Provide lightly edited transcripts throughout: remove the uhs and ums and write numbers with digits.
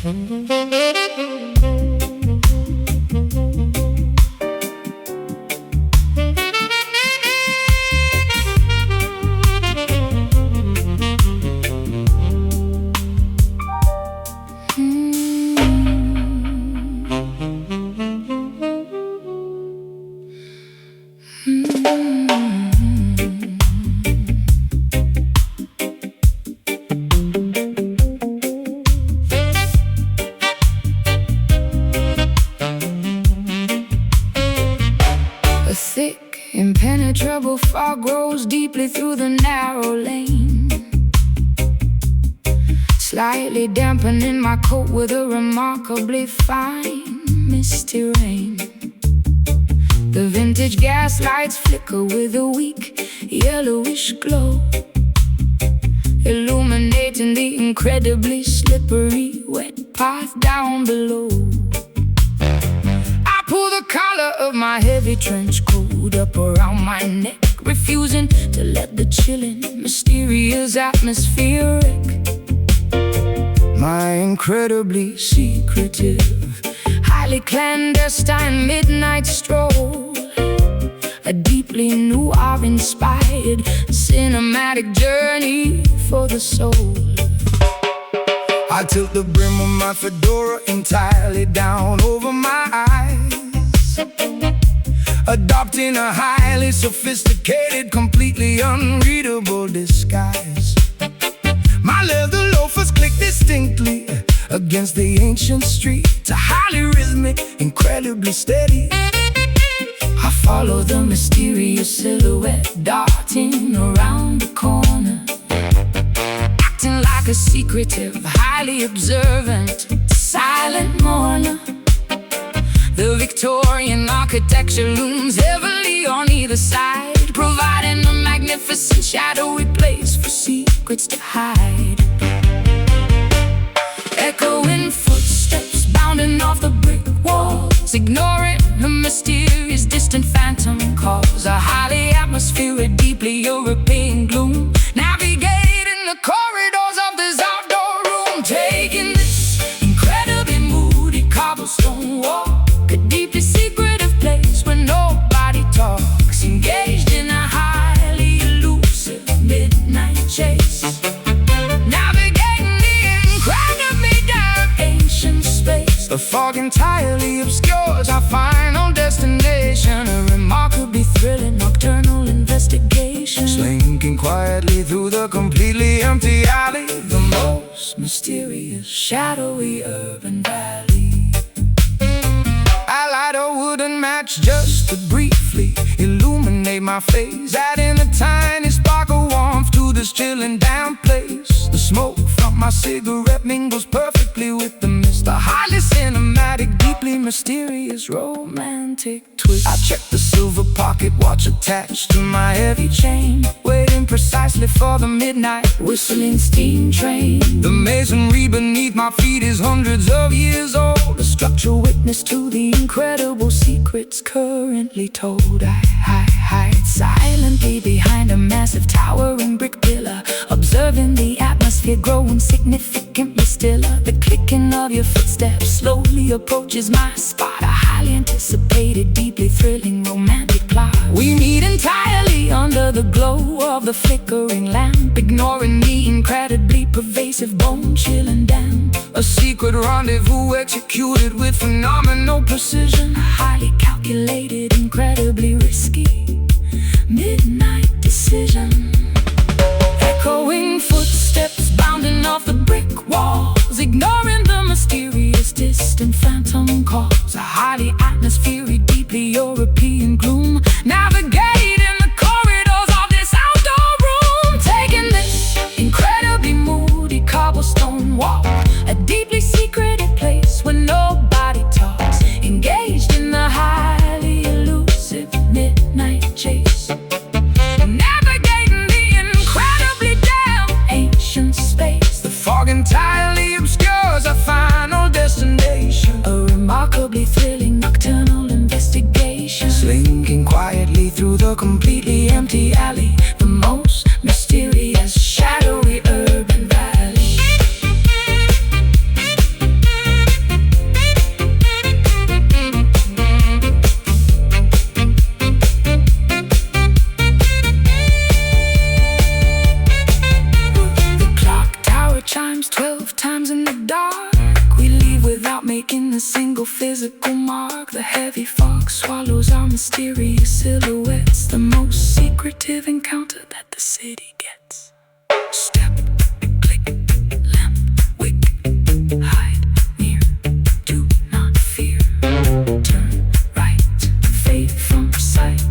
A thick, impenetrable fog grows deeply through the narrow lane, slightly dampening my coat with a remarkably fine misty rain. The vintage gas lights flicker with a weak, yellowish glow, illuminating the incredibly slippery, wet path down below. I pull the collar of my heavy trench coat up around my neck, refusing to let the chilling, mysterious atmosphere wreck my incredibly secretive, highly clandestine midnight stroll. A deeply noir-inspired cinematic journey for the soul. I tilt the brim of my fedora entirely down over my eyes, adopting a highly sophisticated, completely unreadable disguise. My leather loafers click distinctly against the ancient street, a highly rhythmic, incredibly steady. I follow the mysterious silhouette darting around the corner, acting like a secretive, highly observant, silent mourner. The Victorian architecture looms heavily on either side, providing a magnificent shadowy place for secrets to hide. Echoing footsteps bounding off the brick walls, ignoring the mysterious distant phantom calls. A highly atmospheric, deeply European gloom, navigating the corridors of this outdoor room, taking this incredibly moody cobblestone walk, a deeply secretive place where nobody talks, engaged in a highly elusive midnight chase, navigating the incredibly dark ancient space. The fog entirely obscures our final destination, a remarkably thrilling nocturnal investigation, slinking quietly through the completely empty alley, the most mysterious, shadowy urban valley. I light a wooden match just to briefly illuminate my face, adding a tiny spark of warmth to this chilling damp place. The smoke from my cigarette mingles perfectly with the mist, a highly cinematic, deeply mysterious, romantic twist. I check the silver pocket watch attached to my heavy chain, waiting precisely for the midnight whistling steam train. The masonry beneath my feet is hundreds of years old, a structural witness to the incredible secrets currently told. I hide silently behind a massive towering brick pillar, observing the atmosphere growing significantly stiller. The clicking of your footsteps slowly approaches my spot, a highly anticipated, deeply thrilling, romantic plot. We meet entirely under the glow of the flickering lamp, ignoring the incredibly pervasive, bone-chilling damp. A secret rendezvous executed with phenomenal precision, highly calculated, incredibly risky midnight decision. Echoing footsteps bounding off the brick walls, ignoring the mysterious distant phantom calls. A highly atmospheric, deeply European gloom, navigating the corridors of this outdoor room, taking this incredibly moody cobblestone walk, a deeply secretive place where nobody talks, engaged in the highly elusive midnight chase, navigating the incredibly damp ancient space. The fog entirely obscures our final destination, a remarkably thrilling nocturnal investigation, slinking quietly through the completely empty alley, the most mysterious, shadowy urban valley. chimes 12 times in the dark. We leave without making a single physical mark. The heavy fog swallows our mysterious silhouettes, the most secretive encounter that the city gets. Step, click, lamp, wick, hide, near, do not fear. Turn right, fade from sight.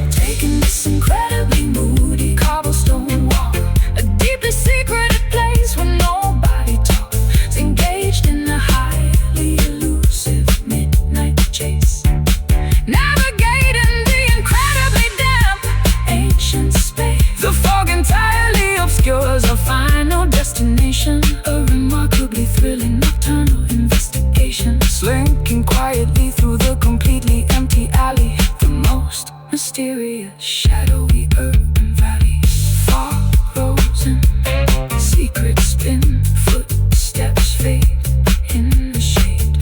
Taking this incredibly moody cobblestone walk, a deeply secretive place where nobody talks, engaged in a highly elusive midnight chase. Navigating the incredibly damp ancient space. The fog entirely obscures our final destination, a remarkably thrilling nocturnal investigation. Slinking quietly through the completely empty alley, the most mysterious, shadowy urban valleys. Fog rolls in, secrets spin, footsteps fade in the shade.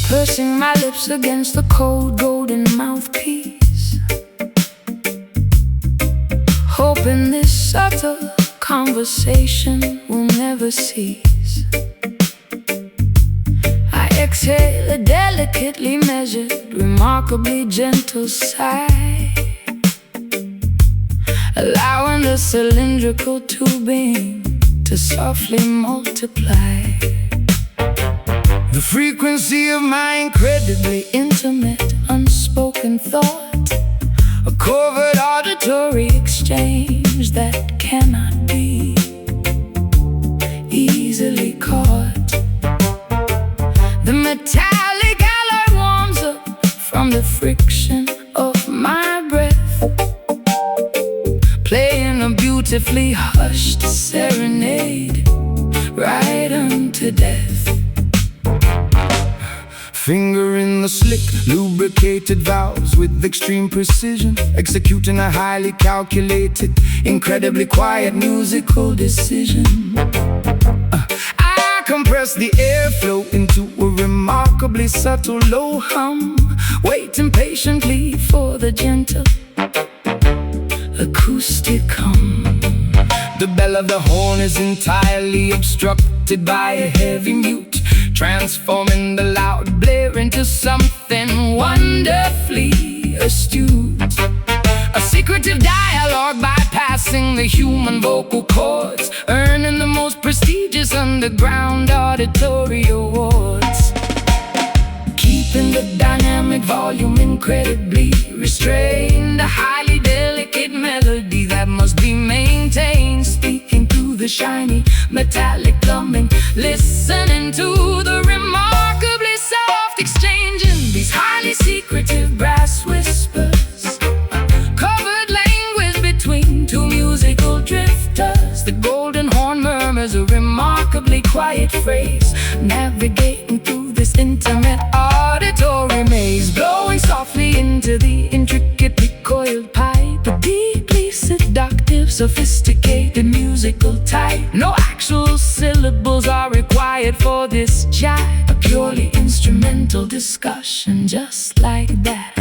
Pursing my lips against the cold golden mouthpiece, hoping this subtle conversation will never cease. I exhale a delicately measured, remarkably gentle sigh, allowing the cylindrical tubing to softly multiply. The frequency of my incredibly intimate, unspoken thought, a covert auditory exchange that cannot be easily caught. The metallic alloy warms up from the friction of my breath, playing a beautifully hushed serenade right unto death. Fingering the slick, lubricated valves with extreme precision, executing a highly calculated, incredibly quiet musical decision. I compress the airflow into a remarkably subtle low hum, waiting patiently for the gentle acoustic hum. The bell of the horn is entirely obstructed by a heavy mute, transforming the loud blare into something wonderfully astute. A secretive dialogue bypassing the human vocal cords, earning the most prestigious underground auditory awards. Keeping the dynamic volume incredibly restrained, a highly delicate melody that must be maintained, speaking through the shiny metallic plumbing, listening to the remarkably soft exchange in these highly secretive brass whispers, covered language between two musical drifters. The golden horn murmurs a remarkably quiet phrase, navigating through this intimate auditory maze, blowing softly into the intricately coiled pipe, a deeply seductive, sophisticated musical type. No actual syllables are required for this jive, a purely instrumental discussion just like that.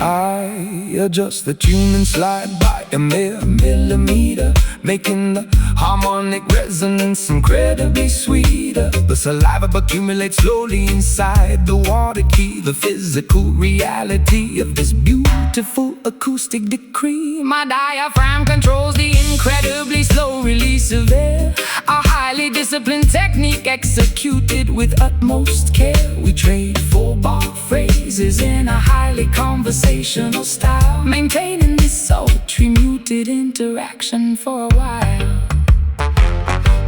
I adjust the tune and slide by a mere millimeter, making the harmonic resonance incredibly sweeter. The saliva accumulates slowly inside the water key, the physical reality of this beautiful acoustic decree. My diaphragm controls the incredibly slow release of air. A highly disciplined technique executed with utmost care. We trade full-bar phrases in a highly conversational style, maintaining this sultry muted interaction for a while.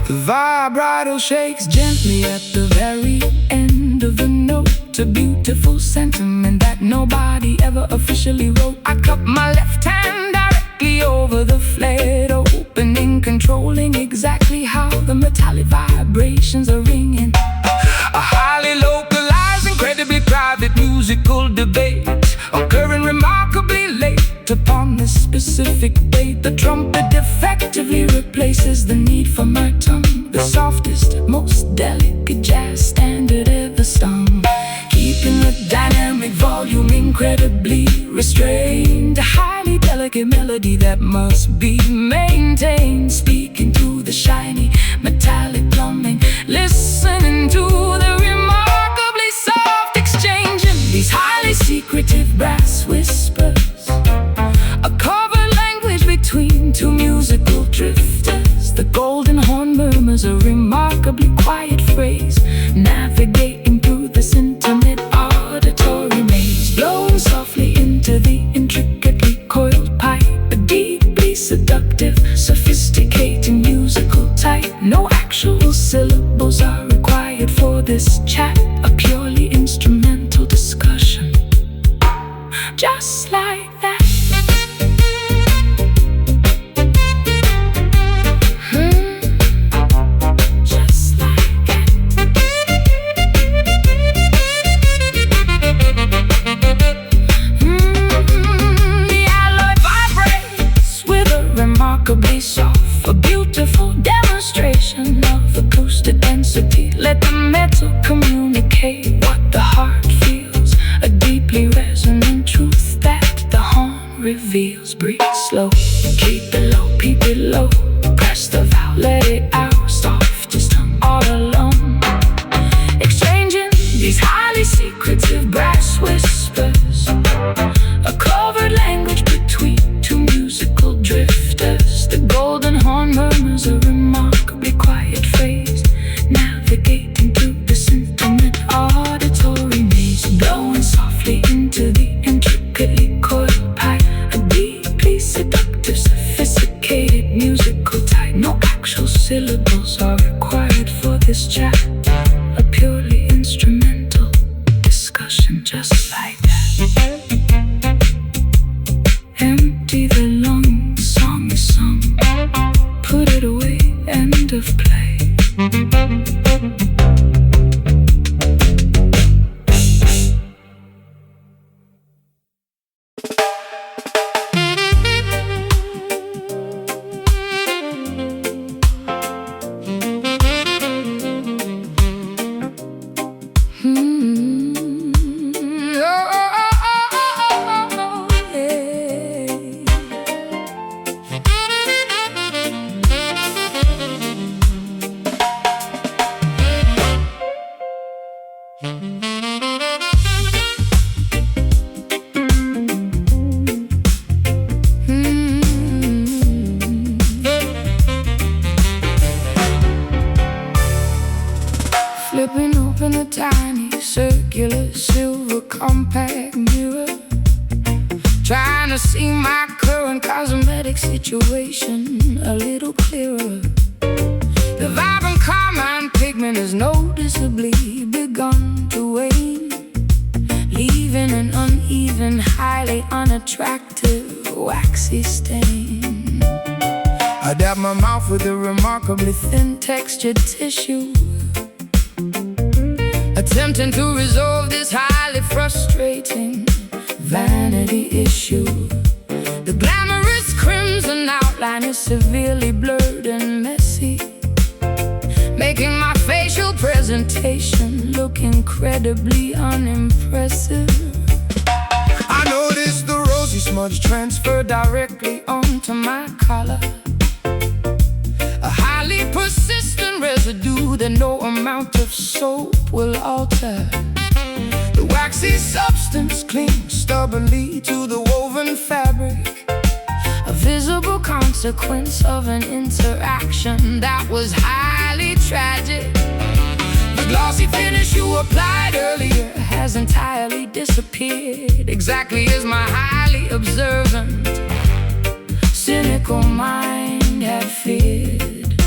The vibrato shakes gently at the very end of the note, a beautiful sentiment that nobody ever officially wrote. I cup my left hand directly over the flared opening, controlling exactly how the metallic vibrations are ringing. A highly localized, incredibly private musical debate, occurring remarkably late upon this specific date. The trumpet effectively replaces the need for my tongue, the softest, most delicate jazz standard ever sung, keeping the dynamic volume incredibly restrained. A highly delicate melody that must be maintained, speaking to the shiny metallic plumbing, listening to the remarkably soft exchange in these highly secretive brass whispers. A covered language between two musical drifters. The golden horn murmurs a remarkably quiet phrase, navigating through this intimate auditory maze, blowing softly into the intricately coiled pipe. A deeply seductive, sophisticated musical type. No actual syllables are required for this chat, a purely instrumental discussion, just like that. Remarkably soft, a beautiful demonstration of acoustic density. Let the metal communicate what the heart feels, a deeply resonant truth that the horn reveals. Breathe slow, keep it low, keep it low. Press the valve, let it out, softest tongue all alone. Exchanging these highly secretive brass whispers, a covered language between two musical drifters. The golden horn murmurs a remarkably quiet phrase, navigating through this intimate auditory maze, blowing softly into the intricately coiled pipe. A deeply seductive, sophisticated musical type. No actual syllables are required for this chat, a purely instrumental discussion, just like that. Empty the lungs, song is sung, put it away, end of play. Flipping open a tiny circular silver compact mirror, trying to see my current cosmetic situation a little clearer. The vibrant carmine pigment has noticeably begun to wane, leaving an uneven, highly unattractive, waxy stain. I dab my mouth with a remarkably thin textured tissue, attempting to resolve this highly frustrating vanity issue. The glamorous crimson outline is severely blurred and messy, making my facial presentation look incredibly unimpressive. I noticed the rosy smudge transferred directly onto my collar, a highly persistent residue that no amount of soap will alter. The waxy substance clings stubbornly to the woven woven fabric, a visible consequence of an interaction that was highly tragic. The glossy finish you applied earlier has entirely disappeared, exactly as my highly observant, cynical mind had feared.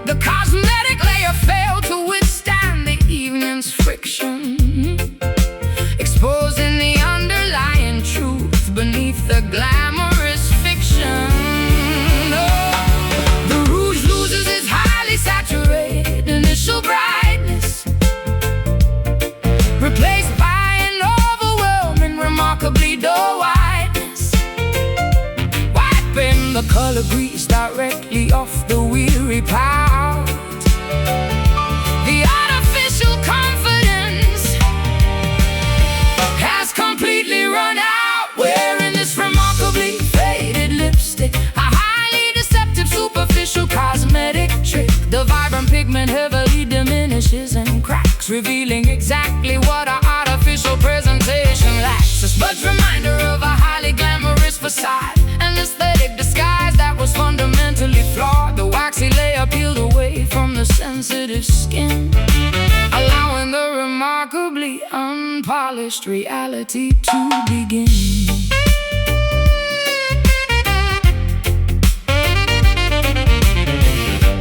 The cosmetic layer failed to withstand the evening's friction, exposing the underlying truth beneath the glamorous fiction. Oh, the rouge loses its highly saturated initial brightness, replaced by an overwhelming, remarkably dull whiteness, wiping the color grease directly off the weary pout. The artificial confidence has completely run out. Wearing this remarkably faded lipstick, a highly deceptive, superficial cosmetic trick. The vibrant pigment heavily diminishes and cracks, revealing exactly what our artificial presentation lacks. A smudged reminder of a highly glamorous facade, an aesthetic disguise that was fundamentally flawed. The waxy layer peeled away from the sensitive skin, allowing the remarkably unpolished reality to begin.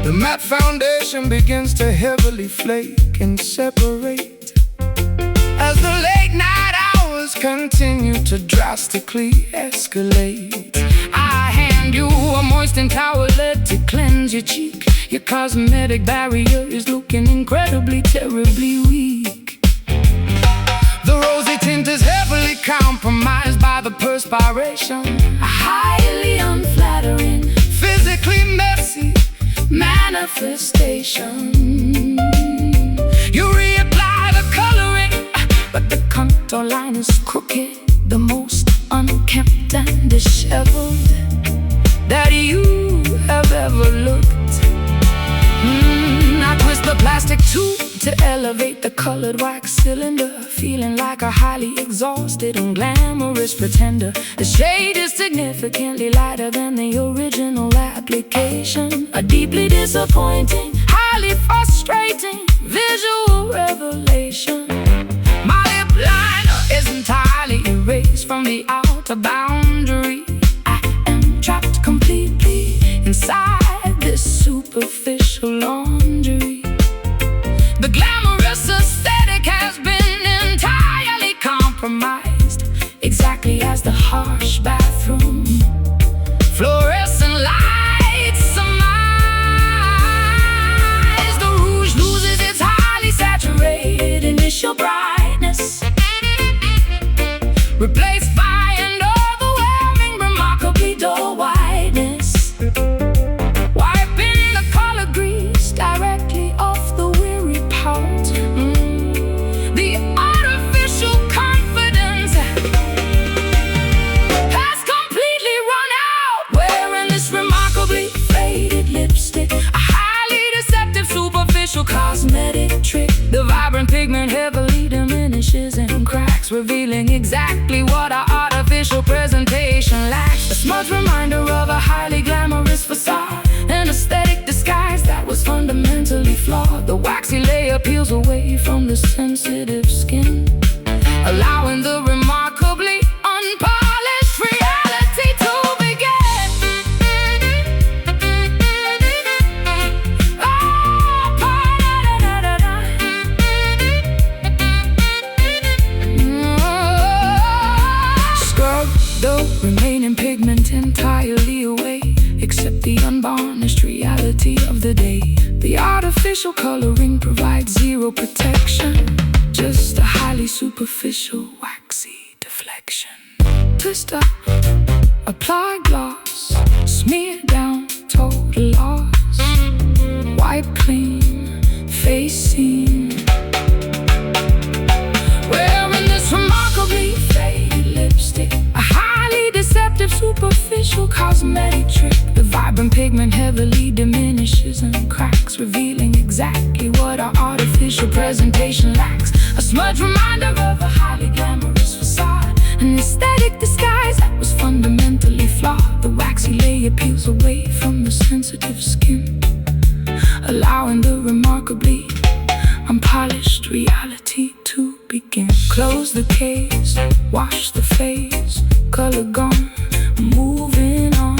The matte foundation begins to heavily flake and separate as the late night hours continue to drastically escalate. I hand you a moistened towelette to cleanse your cheek. Your cosmetic barrier is looking incredibly, terribly weak. The rosy tint is heavily compromised by the perspiration, a highly unflattering, physically messy manifestation. You reapply the coloring, but the contour line is crooked, the most unkempt and disheveled that you have ever looked. I twist the plastic tube to elevate the colored wax cylinder, feeling like a highly exhausted and glamorous pretender. The shade is significantly lighter than the original application, a deeply disappointing, highly frustrating visual revelation. My lip liner is entirely erased from the outer boundary. I am trapped completely inside this superficial laundry. The glamorous aesthetic has been entirely compromised, exactly as the harsh bathroom fluorescent lights surmise. The rouge loses its highly saturated initial brightness, replaced by an overwhelming, remarkably dull whiteness, wiping the color grease directly off the weary pout. The artificial confidence has completely run out. Wearing this remarkably faded lipstick, a highly deceptive, superficial cosmetic trick. The vibrant pigment heavily diminishes and cracks, revealing exactly what our artificial presentation lacks. A smudged reminder of a highly glamorous facade, an aesthetic disguise that was fundamentally flawed. The waxy layer peels away from the sensitive skin, allowing the remarkably unpolished reality to begin. Oh, pa-da-da-da-da-da. Scrub the remaining pigment entirely away, except the unvarnished reality of the day. The artificial coloring provides zero protection, just a highly superficial, waxy deflection. Twist up, apply gloss, smear down, total loss. Wipe clean, face seam. Wearing this remarkably faded lipstick, a highly deceptive, superficial cosmetic trick. The vibrant pigment heavily diminishes and cracks, revealing exactly what our artificial presentation lacks. A smudged reminder of a highly glamorous facade, An aesthetic disguise that was fundamentally flawed. The waxy layer peels away from the sensitive skin, allowing the remarkably unpolished reality to begin. Close the case, wash the face, color gone, moving on.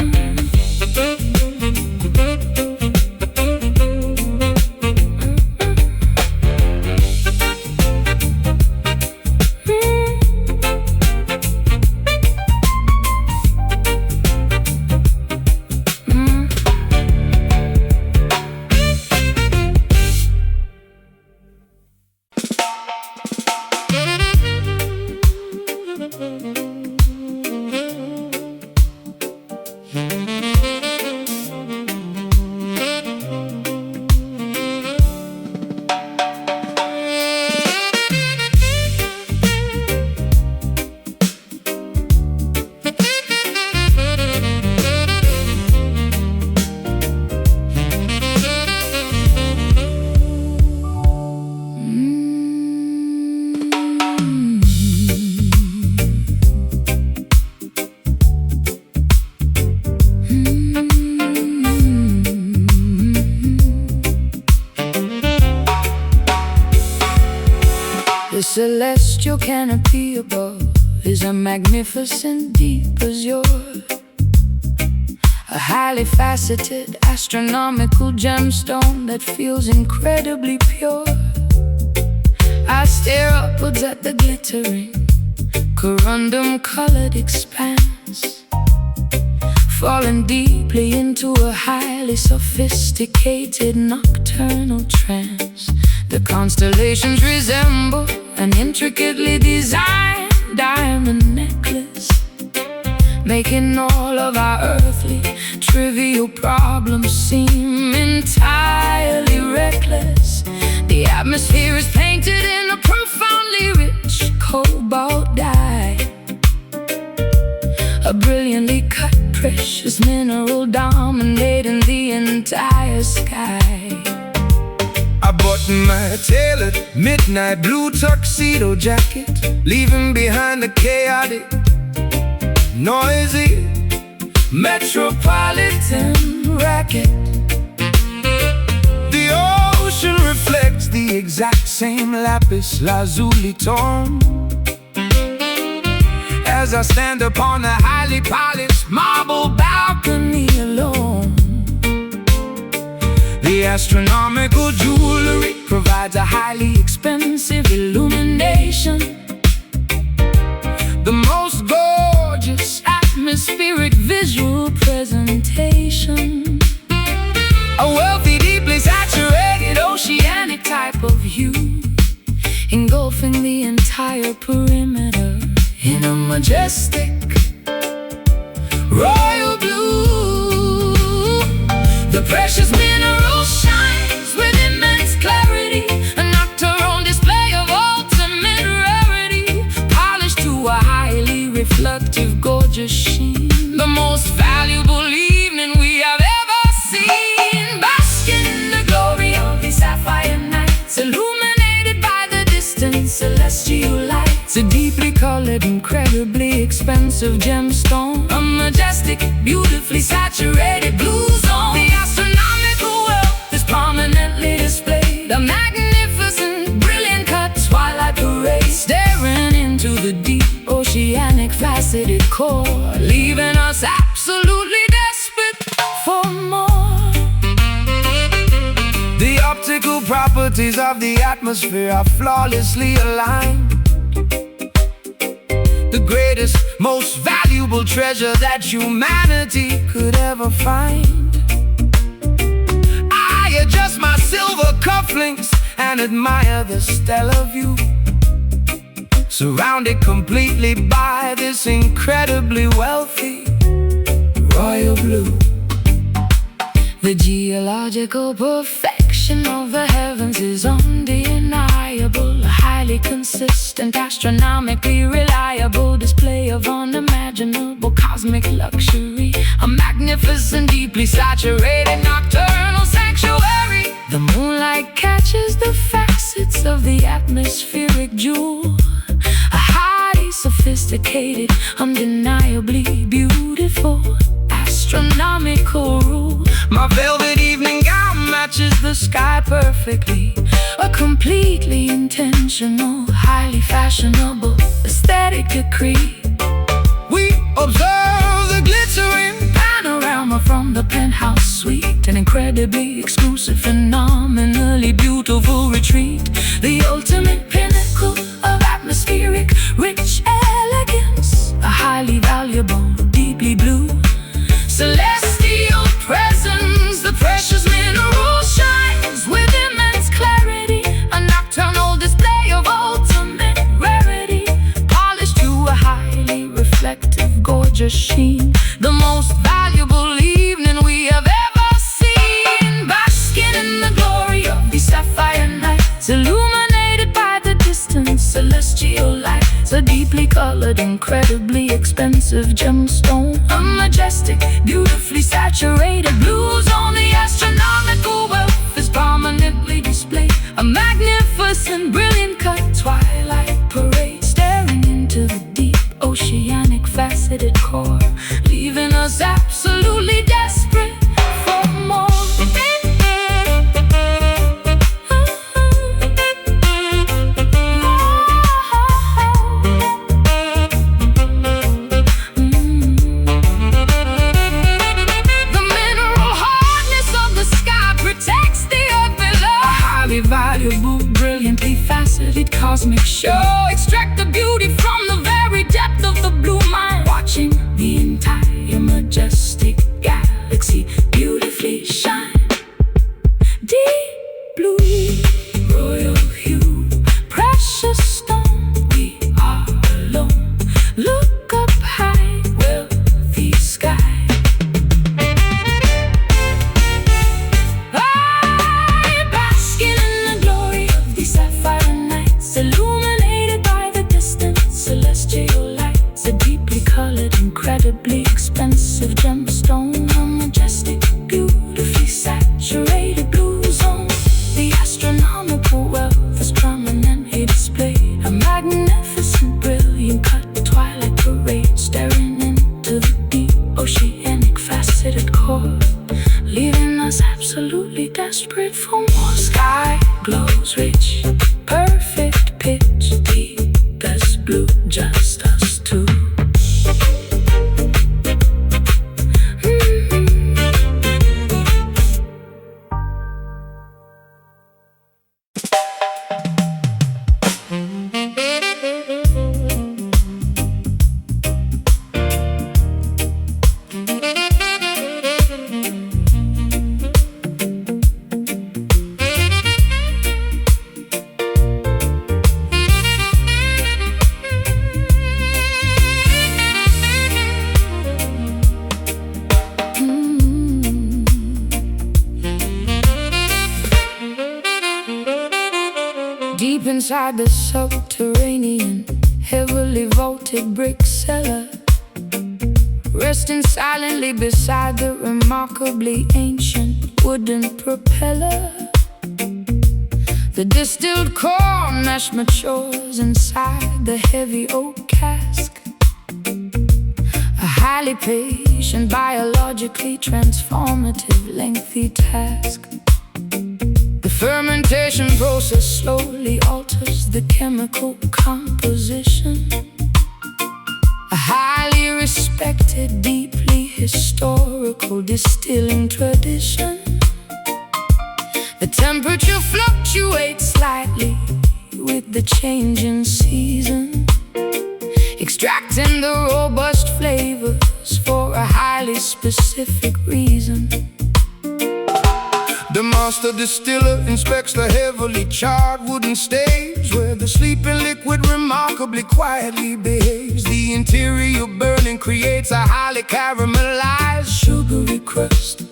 The celestial canopy above is a magnificent deep azure, a highly faceted astronomical gemstone that feels incredibly pure. I stare upwards at the glittering corundum-colored expanse, falling deeply into a highly sophisticated nocturnal trance. The constellations resemble an intricately designed diamond necklace, making all of our earthly trivial problems seem entirely reckless. The atmosphere is painted in a profoundly rich cobalt dye, a brilliantly cut precious mineral dominating the entire sky. I bought my tailored midnight blue tuxedo jacket, leaving behind the chaotic, noisy metropolitan racket. The ocean reflects the exact same lapis lazuli tone as I stand upon the highly polished marble balcony alone. The astronomical jewelry provides a highly expensive illumination, the most gorgeous atmospheric visual presentation, a wealthy, deeply saturated oceanic type of hue, engulfing the entire perimeter in a majestic royal blue. The precious mineral shines with immense clarity, a nocturnal display of ultimate rarity, polished to a highly reflective, gorgeous sheen. The most valuable evening we have ever seen, basking in the glory of these sapphire nights, illuminated by the distant celestial lights. A deeply colored, incredibly expensive gemstone, a majestic, beautifully saturated blue zone. The astronomical wealth is prominently displayed, a magnificent, brilliant cut twilight parade, staring into the deep oceanic faceted core, leaving us absolutely desperate for more. The optical properties of the atmosphere are flawlessly aligned, the greatest, most valuable treasure that humanity could ever find. I adjust my silver cufflinks and admire the stellar view, surrounded completely by this incredibly wealthy royal blue. The geological perfection of the heavens is undeniable, a highly consistent, astronomically reliable display of unimaginable cosmic luxury, a magnificent, deeply saturated nocturnal sanctuary. The moonlight catches the facets of the atmospheric jewel, a highly sophisticated undeniably beautiful, astronomical rule. My velvet evening gown matches the sky perfectly. A completely intentional, highly fashionable aesthetic decree. We observe the glittering Panorama from the penthouse suite, an incredibly exclusive, phenomenally beautiful retreat. The ultimate pinnacle of atmospheric, rich elegance. A highly valuable, deeply blue, celestial presence. The precious mineral shines with immense clarity. A nocturnal display of ultimate rarity, polished to a highly reflective, gorgeous sheen. The most valuable evening we have ever seen. Basking in the glory of these sapphire nights, illuminated by the distant celestial lights. A deeply colored, incredibly expensive gemstone. A majestic, beautifully saturated blue zone. The astronomical wealth is prominently displayed. A magnificent, brilliant cut twilight parade, staring into the deep oceanic faceted core, leaving us absolutely desperate for more. The mineral hardness of the sky protects the earth below. A highly valuable, brilliantly faceted cosmic show. Extract the beauty from the very depth of the blue mind. Watching the entire majestic galaxy beautifully shine. Deep blue, royal hue, precious stone. We are alone. Look up high, wealthy sky. I basking in the glory of these sapphire nights, illuminated by the distant celestial lights. A deeply colored, incredibly expensive gemstone. A majestic, beautifully saturated blue zone. The astronomical wealth is prominently displayed. A magnificent, brilliant cut twilight parade, staring into the deep oceanic faceted core, leaving us absolutely desperate for more. Sky glows rich, perfect pitch, deepest blue, just us two. Deep inside the subterranean, heavily vaulted brick cellar, resting silently beside the remarkably ancient wooden propeller. The distilled corn ash matures inside the heavy oak cask, a highly patient, biologically transformative, lengthy task. The fermentation process slowly alters the chemical composition. A highly respected, deeply historical distilling tradition. The temperature fluctuates slightly with the changing season, extracting the robust flavors for a highly specific reason. The master distiller inspects the heavily charred wooden staves, where the sleeping liquid remarkably quietly behaves. The interior burning creates a highly caramelized, Sugary crust,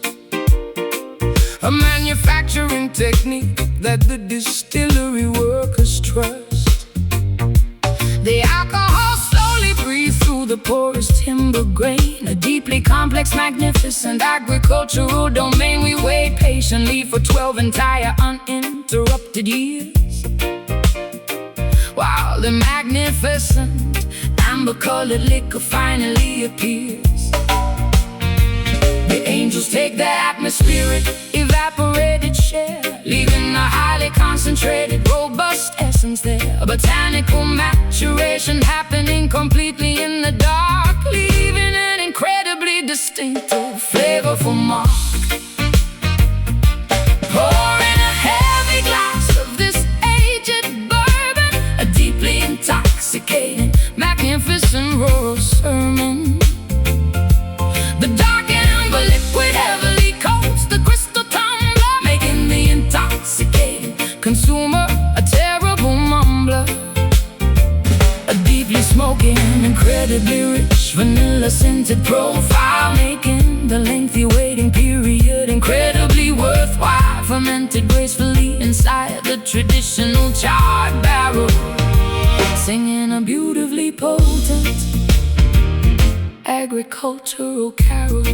a manufacturing technique that the distillery workers trust. the alcohol slowly breathes through the porous timber grain, a deeply complex, magnificent agricultural domain. We wait patiently for 12 entire uninterrupted years, while the magnificent amber-colored liquor finally appears. The angels take the atmospheric, evaporated share, leaving a highly concentrated, robust essence there. A botanical maturation happening completely in the dark, leaving an incredibly distinctive, flavorful mark. Pouring a heavy glass of this aged bourbon, a deeply intoxicating, magnificent rural sermon. The dark amber liquid heavily coats the crystal tumbler, making the intoxicating consumer a terrible mumbler. A deeply smoky and incredibly rich vanilla-scented profile, making the lengthy waiting period incredibly worthwhile. Fermented gracefully inside the traditional charred barrel, singing a beautifully potent agricultural carol.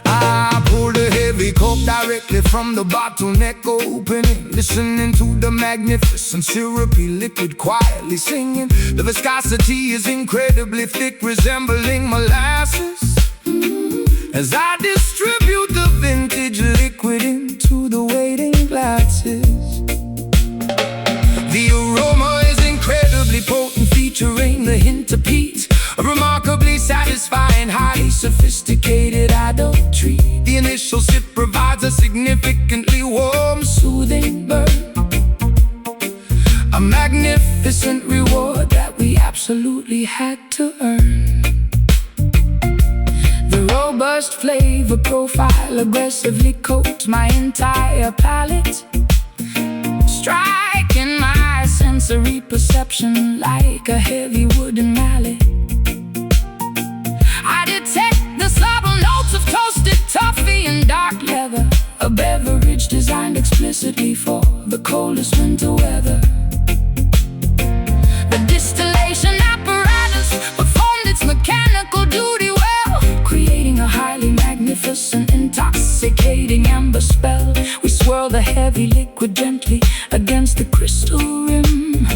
I pulled a heavy cup directly from the bottleneck opening, listening to the magnificent syrupy liquid quietly singing. The viscosity is incredibly thick, resembling molasses, as I distribute the vintage liquid into the waiting glasses. The aroma is incredibly potent, featuring the hint of peat, a remarkably satisfying, highly sophisticated adult treat. The initial sip provides a significantly warm, soothing burn, a magnificent reward that we absolutely had to earn. The robust flavor profile aggressively coats my entire palate, striking my sensory perception like a heavy wooden mallet. I detect the subtle notes of toasted toffee and dark leather, a beverage designed explicitly for the coldest winter weather. The distillation apparatus performed its mechanical duty well, creating a highly magnificent, intoxicating amber spell. We swirl the heavy liquid gently against the crystal rim,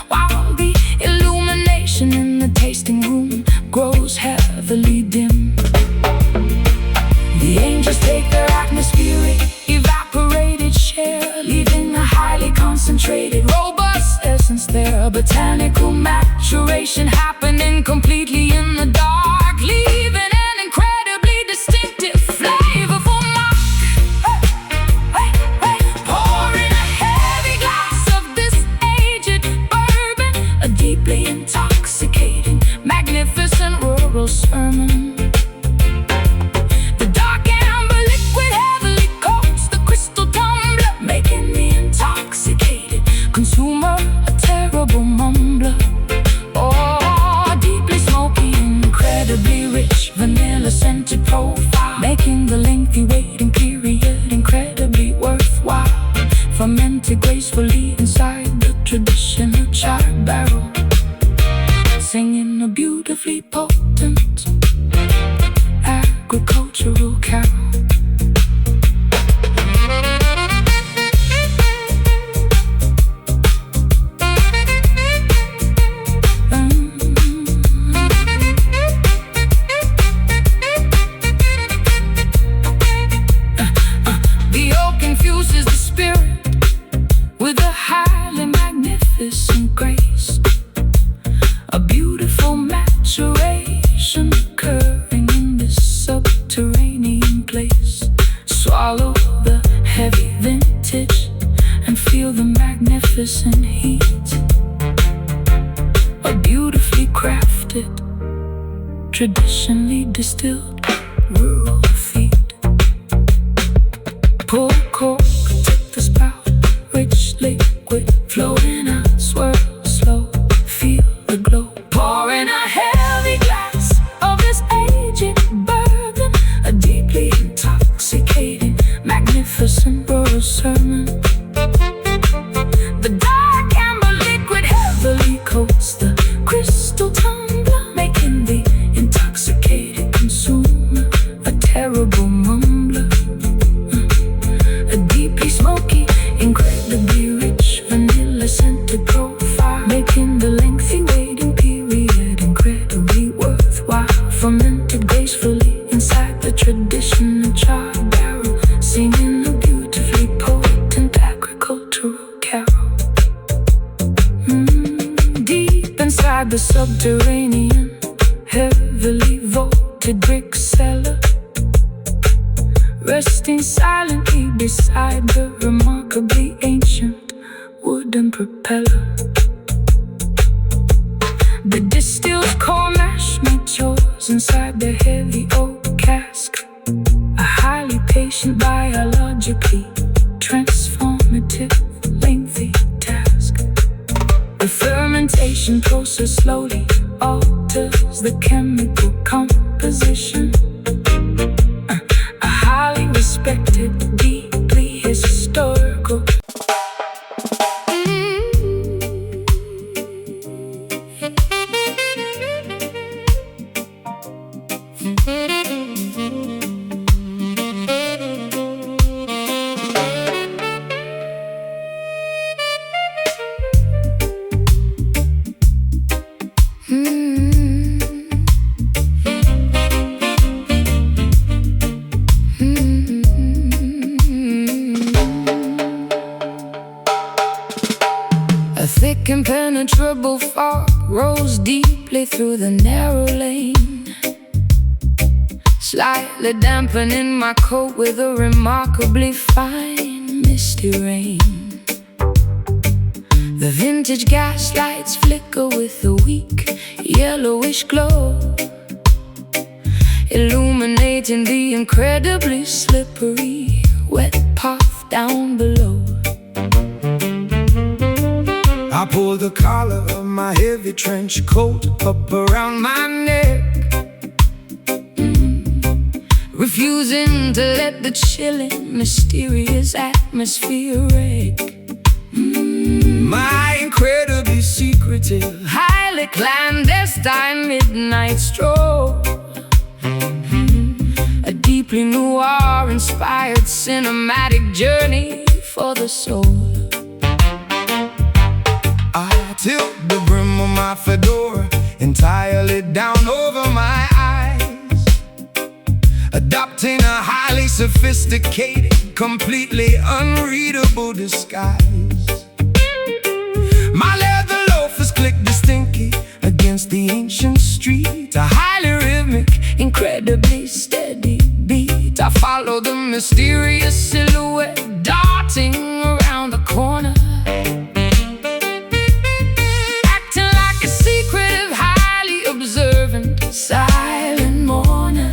while the illumination in the tasting room grows heavily dim. The angels take their atmospheric, evaporated share, leaving a highly concentrated, robust essence there. A botanical maturation happening completely in the dark, leaving an incredibly distinctive, flavorful mark. Pouring a heavy glass of this aged bourbon, a deeply intoxicating, magnificent rural sermon. The dark amber liquid heavily coats the crystal tumbler, making the intoxicated consumer a terrible mumbler. Oh, deeply smoky, incredibly rich, vanilla-scented profile, making the lengthy waiting period incredibly worthwhile. Fermented gracefully inside the traditional charred barrel, singing a beautifully potent agricultural carol. The oak infuses the spirit with a highly magnificent grace, a beautiful maturation occurring in this subterranean place. Swallow the heavy vintage and feel the magnificent heat, a beautifully crafted, traditionally distilled rural feed. Pull cork, take the spout, rich liquid flowing out, swirl slow, feel the glow. Pouring a heavy glass of this aged bourbon, a deeply intoxicating, magnificent rural sermon. The dark amber liquid heavily coats the crystal tumbler, making the intoxicated consumer a terrible mumbler. A deeply smoky, incredibly rich, vanilla-scented gracefully inside the traditional char barrel, singing a beautifully potent agricultural carol. Deep inside the subterranean, heavily vaulted brick cellar, resting silently beside the remarkably ancient wooden propeller. The distilled corn mash matures inside the heavy oak cask, a highly patient, biologically transformative, lengthy task. The fermentation process slowly alters the chemical composition, a highly respected, deeply historical. A thick impenetrable fog rolls deeply through the narrow lane, slightly dampening my coat with a remarkably fine misty rain. The vintage gas lights flicker with a weak yellowish glow, illuminating the incredibly slippery wet path down below. I pull the collar of my heavy trench coat up around my neck, refusing to let the chilling, mysterious atmosphere wreck my incredibly secretive, highly clandestine midnight stroll. A deeply noir-inspired cinematic journey for the soul. I tilt the brim of my fedora entirely down over my eyes, adopting a highly sophisticated, completely unreadable disguise. My leather loafers click distinctly against the ancient street, a highly rhythmic, incredibly steady beat. I follow the mysterious silhouette darting around the corner, acting like a secretive, highly observant, silent mourner.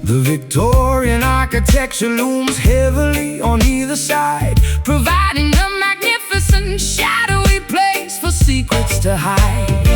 The Victorian architecture looms heavily on either side, providing a magnificent, shadowy place for secrets to hide.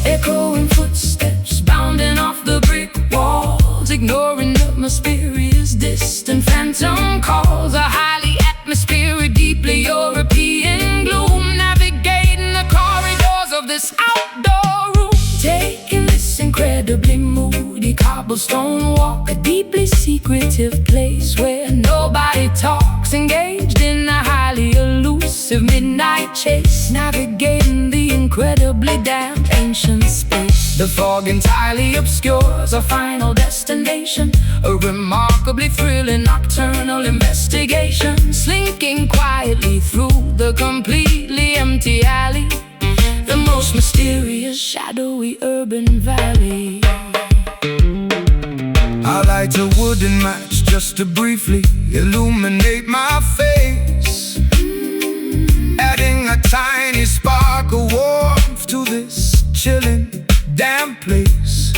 Echoing footsteps bounding off the brick walls, ignoring the mysterious, distant phantom calls. A highly atmospheric, deeply European gloom, navigating the corridors of this outdoor room, taking this incredibly moody cobblestone walk, a deeply secretive place where nobody talks, engaged in a highly elusive midnight chase, navigating the incredibly damp ancient space. The fog entirely obscures our final destination, A remarkably thrilling nocturnal investigation, slinking quietly through the completely empty alley, the most mysterious, shadowy urban valley. I light a wooden match just to briefly illuminate my face, adding a tiny spark of warmth to this chilling, damp place.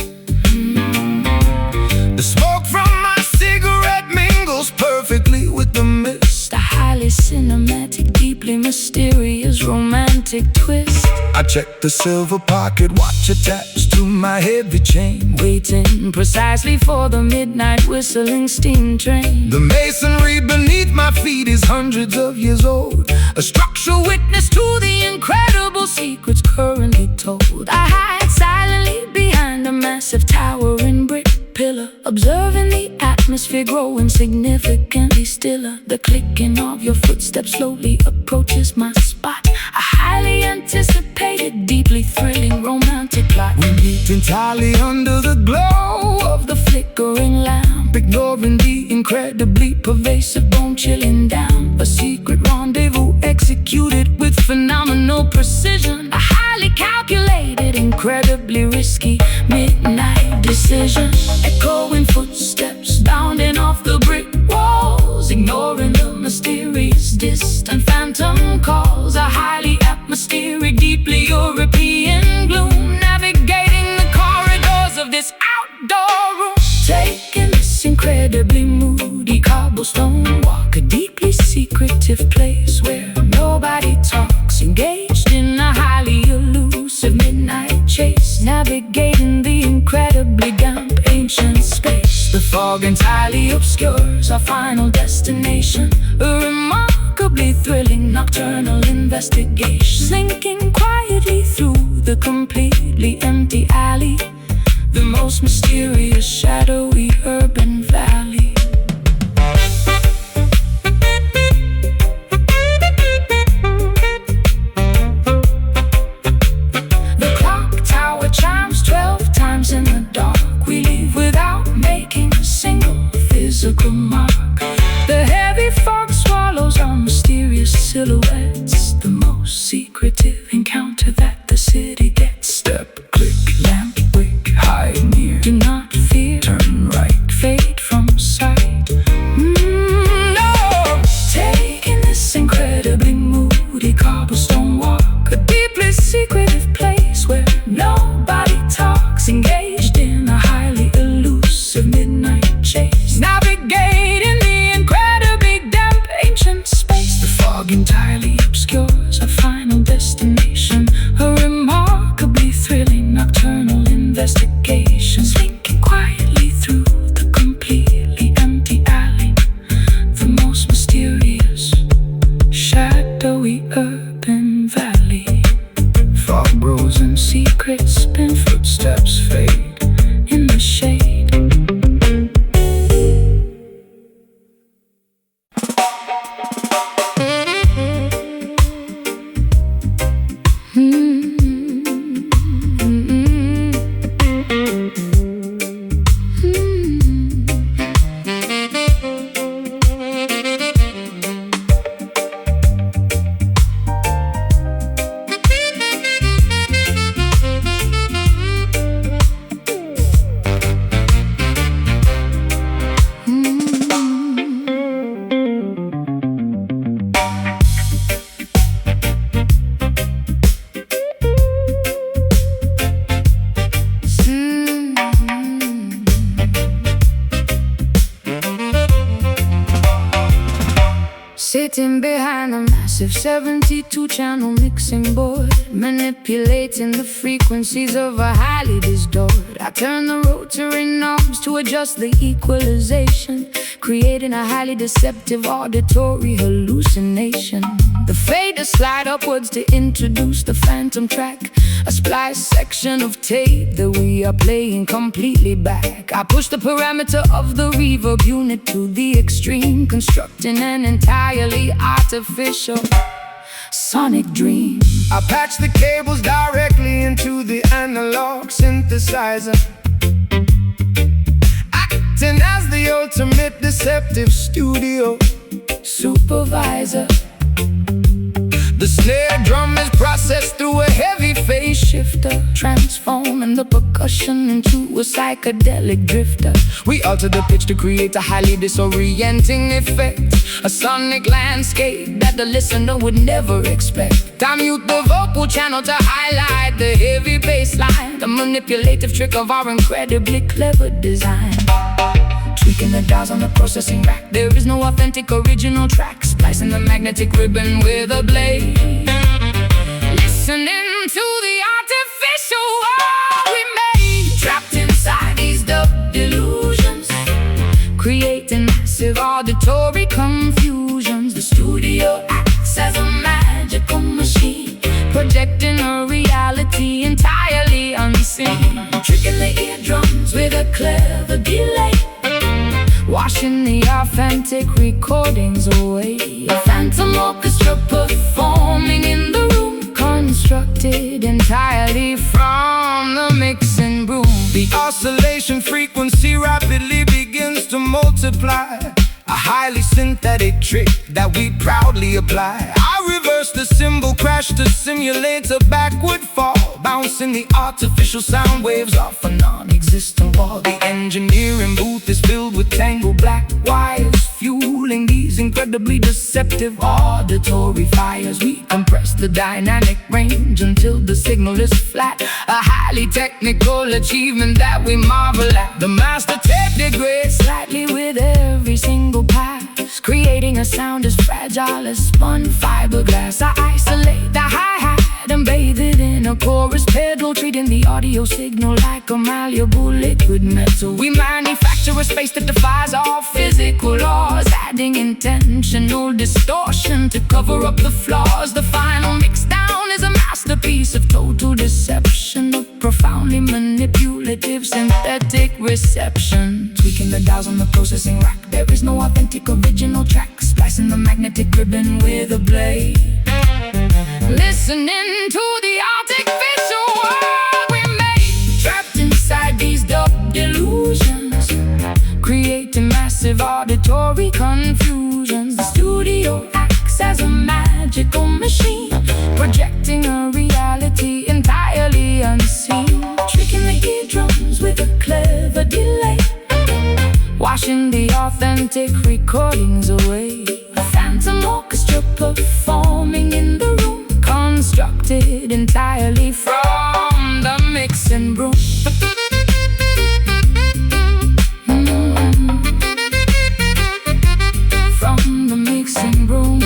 The smoke from my cigarette mingles perfectly with the mist, A highly cinematic, deeply mysterious, romantic twist. I check the silver pocket watch attached to my heavy chain, Waiting precisely for the midnight whistling steam train. the masonry beneath my feet is hundreds of years old, a structural Witness to the incredible secrets currently told. I hide silently behind a massive towering brick pillar, observing the atmosphere growing significantly stiller. The clicking of your footsteps slowly approaches my spine. spot, a highly anticipated, deeply thrilling romantic plot. We meet entirely under the glow Of the flickering lamp, ignoring the incredibly pervasive bone-chilling down. A secret rendezvous executed with phenomenal precision, a highly calculated, incredibly risky midnight decision. Echoing footsteps bounding off the brick walls, ignoring the mysterious distant phantom calls. A highly atmospheric, deeply European gloom, navigating the corridors of this outdoor room. Taking this incredibly moody cobblestone walk, a deeply secretive place where nobody talks, engaged in a highly elusive midnight chase, navigating the incredibly damp ancient space. The fog entirely obscures our final destination, a remarkably thrilling nocturnal investigation, slinking quietly through the completely empty alley, the most mysterious, shadowy urban valley. The clock tower chimes 12 times in the dark. We leave without making a single physical mark. The heavy fog swallows our mysterious silhouettes, the most secretive encounter that the city gets. Step, click, lamp, wick, hide near. Do not fear, turn right, fade from sight. No! Taking this incredibly moody cobblestone walk, a deeply secretive place where nobody talks, engaged in a highly elusive midnight chase, navigating the incredibly damp ancient space. The fog entirely obscures our final destination, a remarkably thrilling nocturnal investigation, slinking quietly through the completely empty alley, the most mysterious, shadowy urban valley. Fog grows and secrets spin, footsteps fade in the shade. Sitting behind a massive 72-channel mixing board, manipulating the frequencies of a highly distorted. I turn the rotary knobs to adjust the equalization, creating a highly deceptive auditory hallucination. The faders slide upwards to introduce the phantom track, a splice section of tape that we are playing completely back. I push the parameter of the reverb unit to the extreme, constructing an entirely artificial sonic dream. I patch the cables directly into the analog synthesizer, acting as the ultimate deceptive studio supervisor. The snare drum is processed through a heavy phase shifter, transforming the percussion into a psychedelic drifter. We alter the pitch to create a highly disorienting effect, a sonic landscape that the listener would never expect. I mute the vocal channel to highlight the heavy bass line, the manipulative trick of our incredibly clever design. Tweaking the dials on the processing rack, there is no authentic original track, splicing the magnetic ribbon with a blade, listening to the artificial world we made, trapped inside these dub delusions, creating massive auditory confusions. The studio acts as a magical machine, projecting a reality entirely unseen, tricking the eardrums with a clever delay, washing the authentic recordings away. A phantom orchestra performing in the room, constructed entirely from the mixing broom. The oscillation frequency rapidly begins to multiply, a highly synthetic trick that we proudly apply. I reverse the cymbal crash to simulate a backward fall, bouncing the artificial sound waves off a non-existent wall. The engineering booth is filled with tangled black wires, fueling these incredibly deceptive auditory fires. We compress the dynamic range until the signal is flat, a highly technical achievement that we marvel at. The master tape degrades slightly with every single pass, creating a sound as fragile as spun fiberglass. I isolate the hi-hat and bathe it in a chorus pedal, treating the audio signal like a malleable liquid metal. We manufacture a space that defies all physical laws, adding intentional distortion to cover up the flaws. The final mixdown is a masterpiece of total deception, a profoundly manipulative synthetic reception. Tweaking the dials on the processing rack, there is no authentic original track. Splicing the magnetic ribbon with a blade, listening to the artificial world we made. Trapped inside these dub delusions, creating massive auditory confusions. The studio acts as a magical machine, projecting a reality entirely unseen. Tricking the eardrums with a clever delay, washing the authentic recordings away. A phantom orchestra performing in the room, constructed entirely from the mixing broom. From the mixing broom.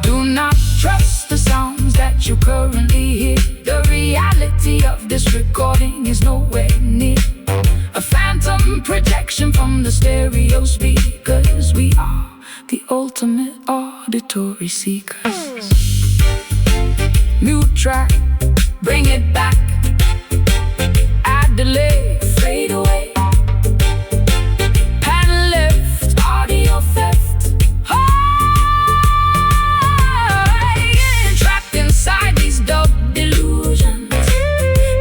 Do not trust the sounds that you currently hear. The reality of this recording is nowhere near a phantom projection from the stereo speakers. We are the ultimate auditory seekers. Mute track, bring it back. Add delay, fade away. Pan left, audio theft. Trapped inside these dub delusions,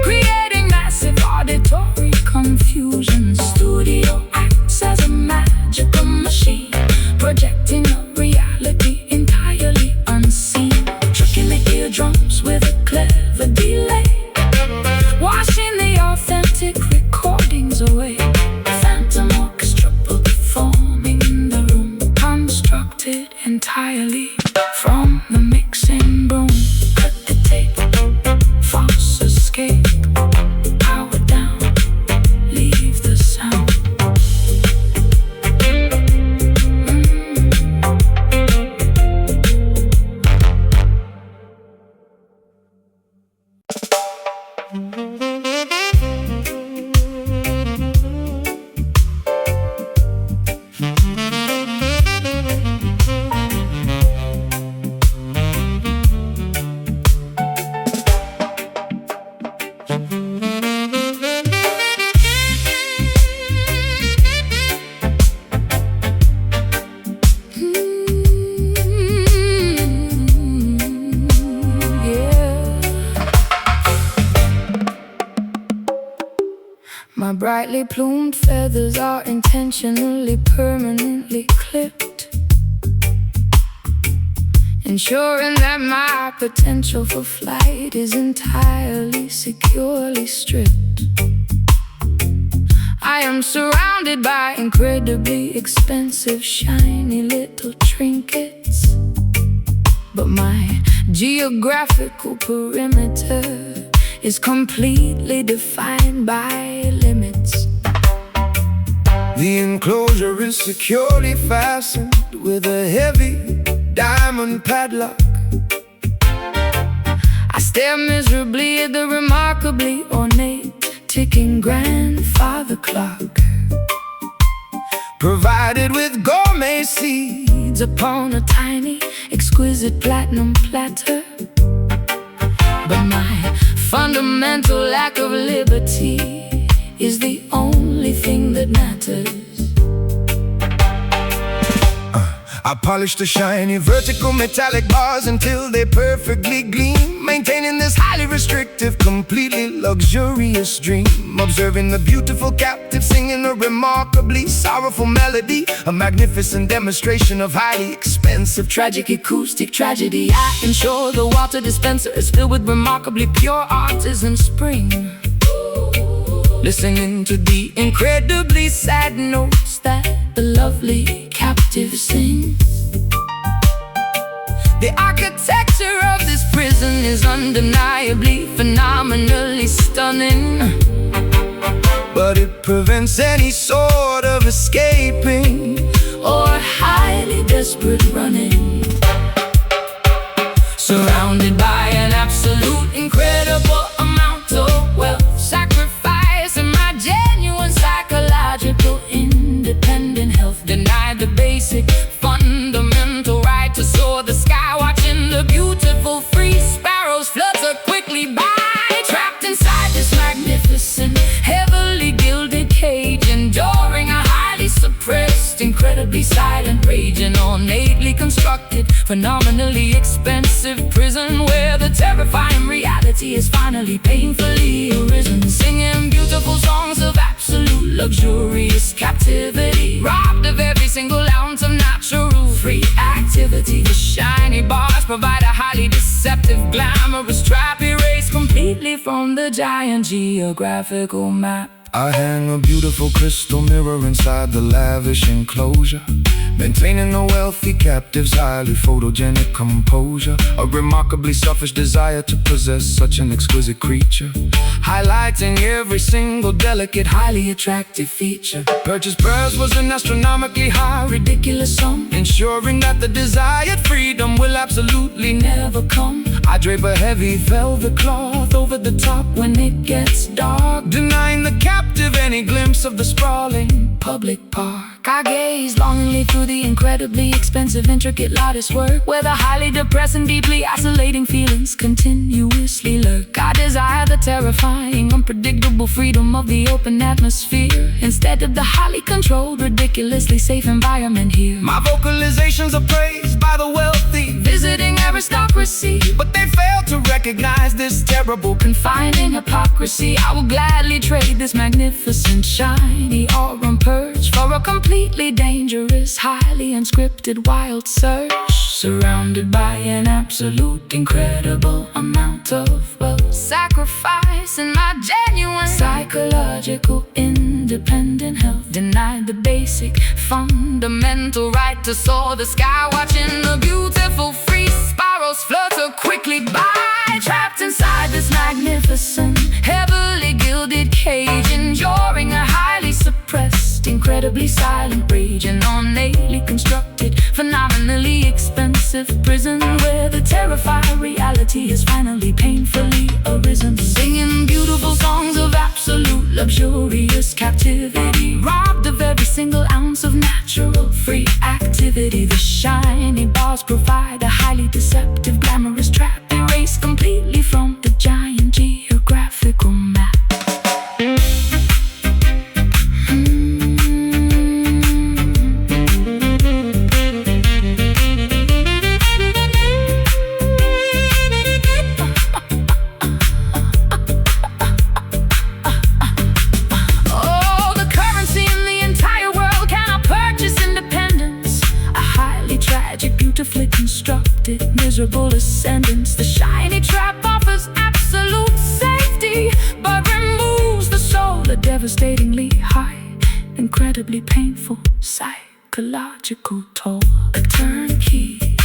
creating massive auditory confusion. Studio acts as a magical machine, projecting a reality entirely unseen. Tricking the eardrums with a clever delay, washing the authentic recordings away. Phantom orchestra performing in the room, constructed entirely from the mixing broom. Cut the tape, false escape. Power down, leave the sound. My brightly plumed feathers are intentionally permanently clipped, ensuring that my potential for flight is entirely securely stripped. I am surrounded by incredibly expensive, shiny little trinkets, but my geographical perimeter is completely defined by limits. The enclosure is securely fastened with a heavy diamond padlock. I stare miserably at the remarkably ornate ticking grandfather clock, provided with gourmet seeds upon a tiny, exquisite platinum platter. But my fun fundamental lack of liberty is the only thing that matters. I polish the shiny vertical metallic bars until they perfectly gleam, maintaining this highly restrictive, completely luxurious dream. Observing the beautiful captive singing a remarkably sorrowful melody, a magnificent demonstration of highly expensive tragic acoustic tragedy. I ensure the water dispenser is filled with remarkably pure artisan spring, listening to the incredibly sad notes that the lovely captive sings. The architecture of this prison is undeniably phenomenally stunning, but it prevents any sort of escaping or highly desperate running. Surrounded by an absolute incredible amount of wealth, sacrifice and my genuine psychological independent health, denied the basic fundamental right to soar the sky, watching the beautiful free sparrows flutter quickly by, trapped inside this magnificent heavily gilded cage, enduring a highly suppressed, incredibly silent rage. An ornately constructed, phenomenally expensive prison where the terrifying reality is finally painfully arisen, singing beautiful songs of absolute luxurious captivity, robbed of every single ounce of natural free activity. The shiny bars provide a highly deceptive, glamorous trap, erased completely from the giant geographical map. I hang a beautiful crystal mirror inside the lavish enclosure, maintaining a wealthy captive's highly photogenic composure, a remarkably selfish desire to possess such an exquisite creature, highlighting every single delicate, highly attractive feature. Purchase price was an astronomically high, ridiculous sum, ensuring that the desired freedom will absolutely never come. I drape a heavy velvet cloth over the top when it gets dark, denying the captive any glimpse of the sprawling public park. I gaze longingly through the incredibly expensive, intricate lattice work, where the highly depressing, deeply isolating feelings continuously lurk. I desire the terrifying, unpredictable freedom of the open atmosphere, instead of the highly controlled, ridiculously safe environment here. My vocalizations are praised by the wealthy, visiting aristocracy, but they fail to recognize this terrible, confining hypocrisy. I will gladly trade this magnificent, shiny aurum perch for a completely dangerous, highly unscripted, wild search, surrounded by an absolute incredible amount of wealth, sacrifice and my genuine psychological independent health, denied the basic fundamental right to soar the sky, watching the beautiful free sparrows flutter quickly by, trapped inside this magnificent heavily gilded cage, enduring a highly suppressed, incredibly silent rage. An ornately constructed, phenomenally expensive prison where the terrifying reality has finally painfully arisen, singing beautiful songs of absolute luxurious captivity, robbed of every single ounce of natural free activity. The shiny bars provide a highly deceptive, glamorous trap, erased completely from the giant geographical map. Beautifully constructed, miserable ascendance. The shiny trap offers absolute safety, but removes the soul a devastatingly high, incredibly painful psychological toll. A turnkey,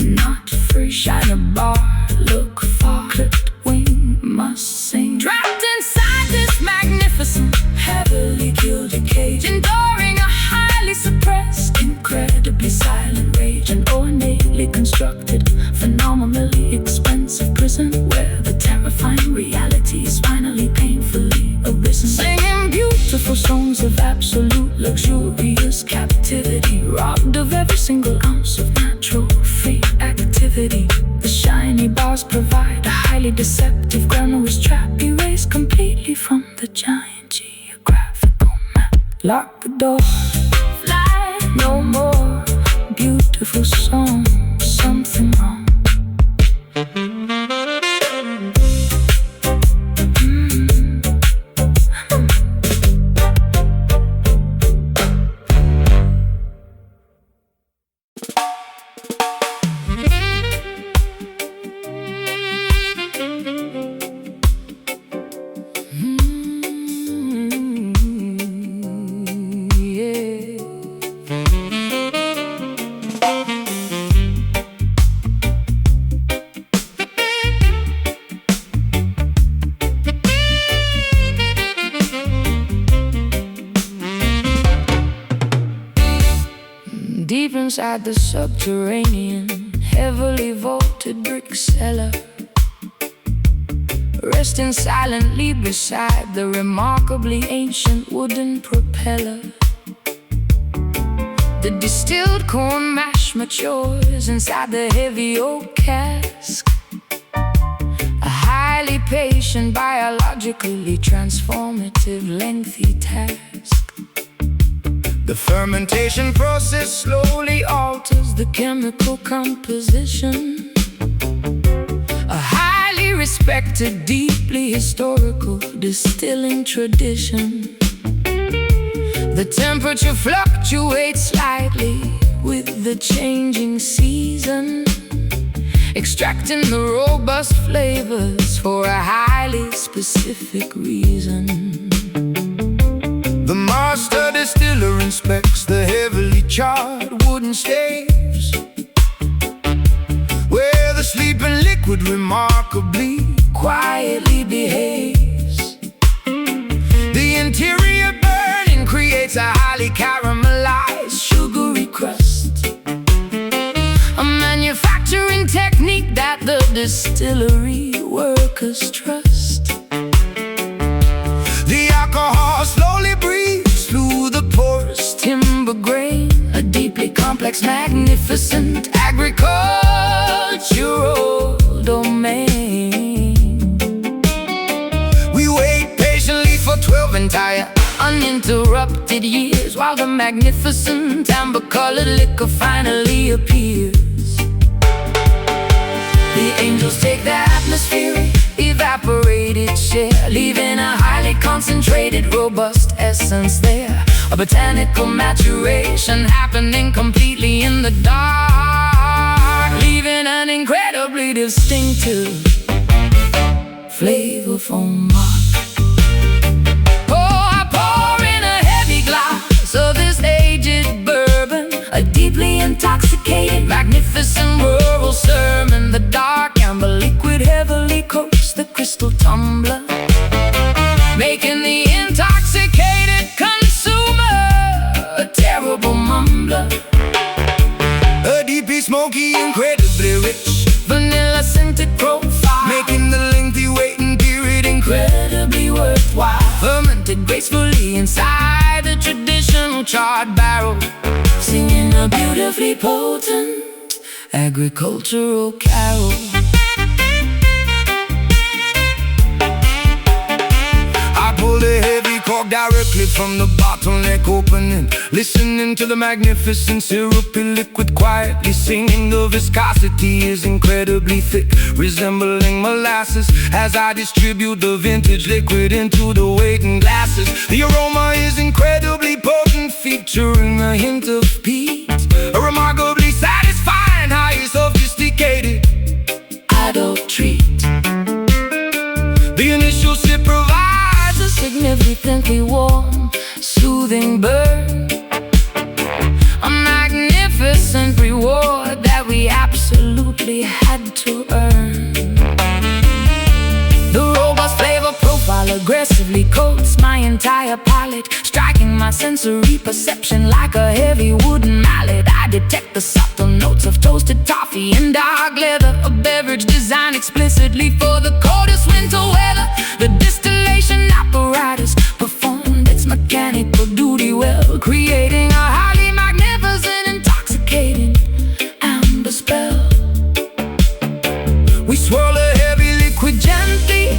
not free. Shine a bar, look far, clipped wing must sing, trapped inside this magnificent, heavily gilded cage, enduring a highly suppressed, incredibly silent rage. An ornately constructed, phenomenally expensive prison where the terrifying reality is finally painfully arisen, singing beautiful songs of absolute luxurious captivity, robbed of every single ounce of natural free activity. The shiny bars granules trap erased completely from the giant geographical map. Lock the door, fly no more. Beautiful song, something wrong. Deep inside the subterranean, heavily vaulted brick cellar, resting silently beside the remarkably ancient wooden propeller. The distilled corn mash matures inside the heavy oak cask, a highly patient, biologically transformative, lengthy task. The fermentation process slowly alters the chemical composition, a highly respected, deeply historical distilling tradition. The temperature fluctuates slightly with the changing season, extracting the robust flavors for a highly specific reason. The master distiller inspects the heavily charred wooden staves, where the sleeping liquid remarkably quietly behaves. The interior burning creates a highly caramelized, sugary crust, a manufacturing technique that the distillery workers trust. The alcohol slowly breathes through the porous timber grain, a deeply complex, magnificent agricultural domain. We wait patiently for 12 entire uninterrupted years, while the magnificent amber-colored liquor finally appears. The angels take the atmospheric, evaporated share, leaving a highly concentrated, robust essence there. A botanical maturation happening completely in the dark, leaving an incredibly distinctive, flavorful mark. Oh, I pour in a heavy glass of this aged bourbon, a deeply intoxicated, magnificent rural sermon. The dark amber liquid heavily coats the crystal tumbler, making the intoxicated consumer a terrible mumbler. A deeply smoky, incredibly rich, vanilla scented profile, making the lengthy waiting period incredibly worthwhile. Fermented gracefully inside the traditional charred barrel, singing a beautifully potent agricultural carol. I pull the heavy cork directly from the bottleneck opening, listening to the magnificent syrupy liquid quietly singing. The viscosity is incredibly thick, resembling molasses, as I distribute the vintage liquid into the waiting glasses. The aroma is incredibly potent, featuring a hint of peat, a remarkably satisfying, highly sophisticated adult treat. The initial sip provides a significantly warm, soothing burn, a magnificent reward that we absolutely had to earn. The robust flavor profile aggressively coats my entire palate, striking my sensory perception like a heavy wooden mallet. I detect the subtle notes of toasted toffee and dark leather, a beverage designed explicitly for the coldest winter weather. The distillation apparatus performed its mechanical duty well, creating a highly magnificent, intoxicating amber spell. We swirl a heavy liquid gently,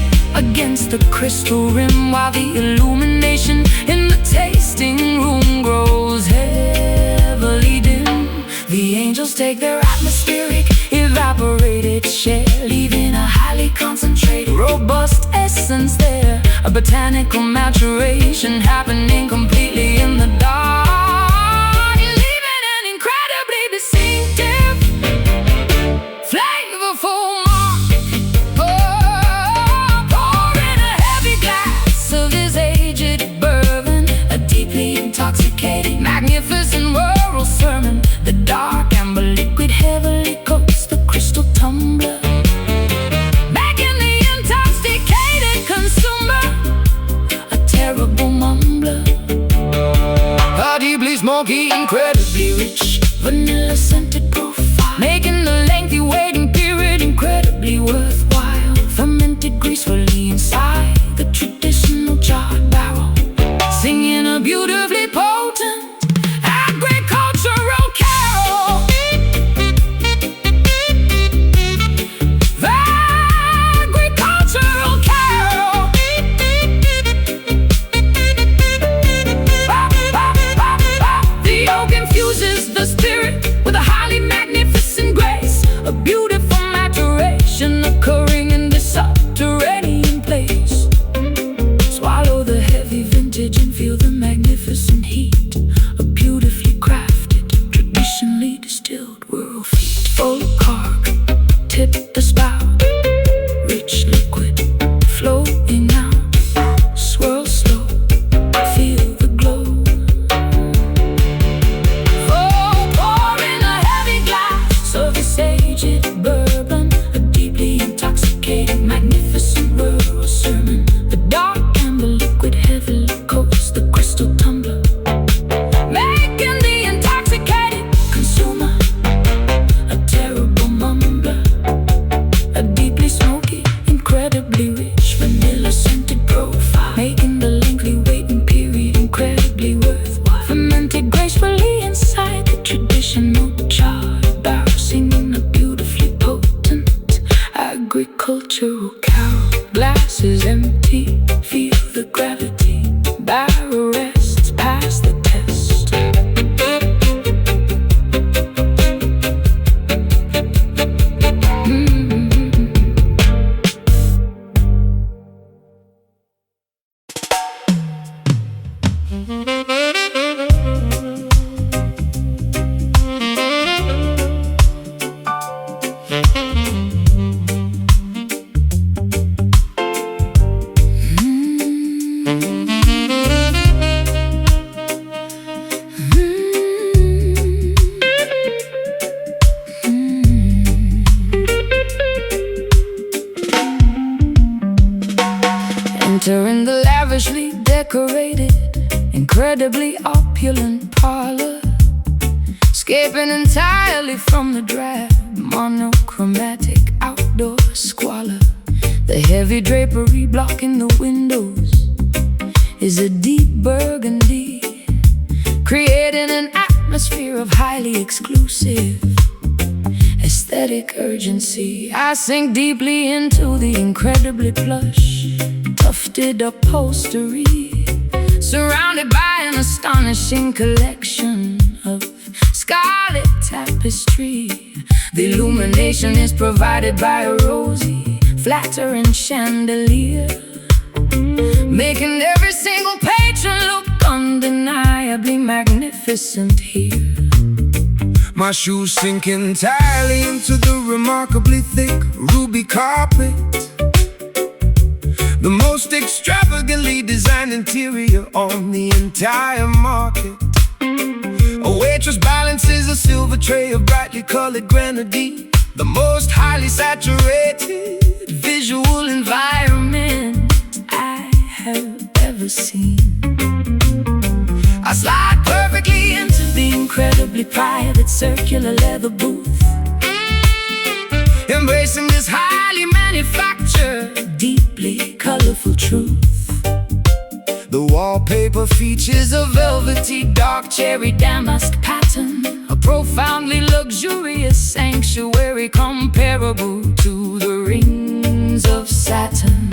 the crystal rim, while the illumination in the tasting room grows heavily dim. The angels take their atmospheric evaporated share, leaving a highly concentrated, robust essence there. A botanical maturation happening completely in the dark, leaving an incredibly distinctive, flavorful mark. Oh, pour in a heavy glass of this aged bourbon, a deeply intoxicating, magnificent rural sermon. The dark amber liquid heavily coats the crystal tumbler, making the intoxicated consumer a terrible mumbler. A deeply smoky, incredibly rich, vanilla-scented profile, making the lengthy waiting period incredibly worthwhile. Fermented gracefully inside the traditional jarred barrel, singing a beautifully potent agricultural carol. The agricultural carol. The oak infuses the spirit with a highly magnificent grace, a beautiful maturation occurring in this subterranean place. Swallow the heavy vintage and feel the magnificent heat. A beautifully crafted, traditionally distilled world feat. Full cork, tip the spout, rich liquid flowing out. Swirl slow, feel the glow. Oh, pour in a heavy glass of this aged bourbon, a deeply intoxicating, magnificent rural sermon. The dark amber liquid heavily coats the crystal tumbler, making the intoxicated consumer a terrible mumbler. A deeply smoky, incredibly rich, vanilla-scented profile, making the lengthy waiting period incredibly worthwhile. Fermented gracefully inside the traditional charred barrel, singing a beautifully potent agricultural carol. Glass is empty, feel the gravity. Barrel rests past the test. Entering the lavishly decorated, incredibly opulent parlor, escaping entirely from the drab, monochromatic outdoor squalor. The heavy drapery blocking the windows is a deep burgundy, creating an atmosphere of highly exclusive aesthetic urgency. I sink deeply into the incredibly plush, tufted upholstery, surrounded by an astonishing collection of scarlet tapestry. The illumination is provided by a rosy, flattering chandelier, making every single patron look undeniably magnificent here. My shoes sink entirely into the remarkably thick ruby carpet, the most extravagantly designed interior on the entire market. A waitress balances a silver tray of brightly colored grenadine, the most highly saturated visual environment I have ever seen. I slide perfectly into the incredibly private circular leather booth, embracing this highly manufactured, deeply colorful truth. The wallpaper features a velvety dark cherry damask pattern, a profoundly luxurious sanctuary comparable to the rings of Saturn.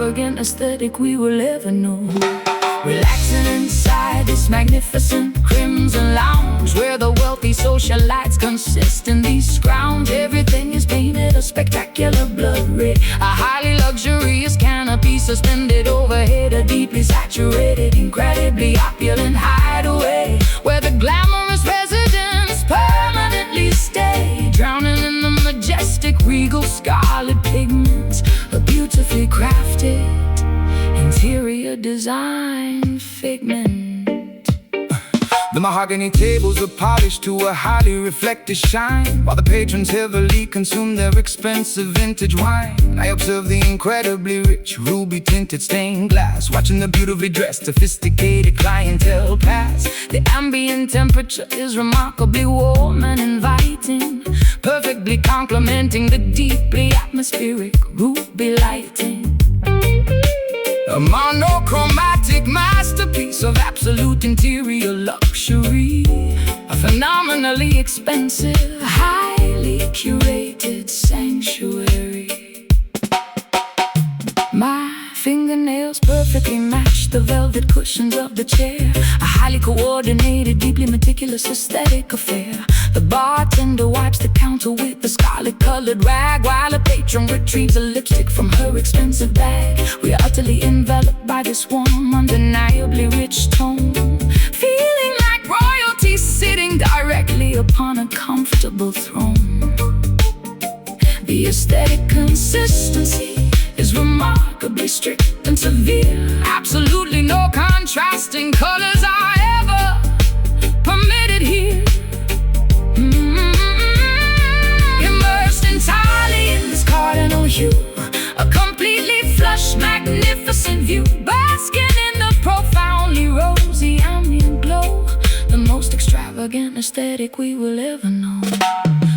extravagant aesthetic we will ever know. Relaxing inside this magnificent crimson lounge, where the wealthy socialites consist in these scrounge. Everything is painted a spectacular blood red, a highly luxurious canopy suspended overhead, a deeply saturated, incredibly opulent hideaway, where the glamorous residents permanently stay, drowning in the majestic regal scarlet pigments, a beautifully crafted interior design figment. The mahogany tables are polished to a highly reflected shine, while the patrons heavily consume their expensive vintage wine. I observe the incredibly rich ruby-tinted stained glass, watching the beautifully dressed, sophisticated clientele pass. The ambient temperature is remarkably warm and inviting, perfectly complementing the deeply atmospheric ruby lighting. A monochromatic masterpiece of absolute interior luxury, a phenomenally expensive, highly curated sanctuary. My fingernails perfectly match the velvet cushions of the chair, a highly coordinated, deeply meticulous aesthetic affair. The bartender wipes the counter with the scarlet-colored rag, while a patron retrieves a lipstick from her expensive bag. We are utterly enveloped by this warm, undeniably rich tone, feeling like royalty sitting directly upon a comfortable throne. The aesthetic consistency is remarkably strict and severe. absolutely no contrasting colors are ever permitted here. Immersed entirely in this cardinal hue, a completely flush, magnificent view, basking in the profoundly rosy ambient glow, the most extravagant aesthetic we will ever know.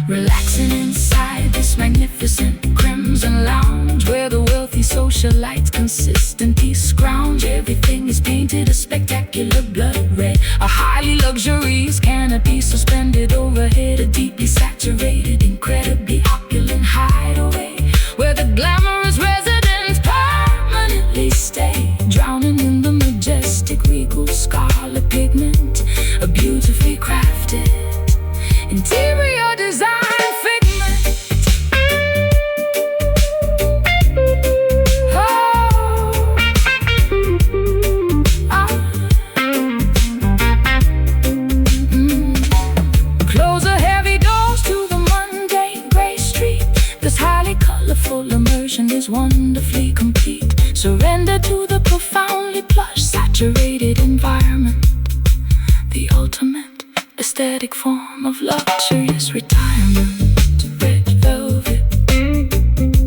Relaxing inside this magnificent crimson lounge, where the wealthy socialites consistently scrounge. Everything is painted a spectacular blood red, a highly luxurious canopy suspended overhead, a deeply saturated, incredibly opulent hideaway, where the glamorous residents permanently stay, drowning in the majestic regal scarlet pigment, a beautifully crafted interior design figment. Close a heavy doors to the mundane gray street. This highly colorful immersion is wonderfully complete. Surrender to the profoundly plush, saturated environment, the ultimate aesthetic form of luxurious retirement. Red velvet,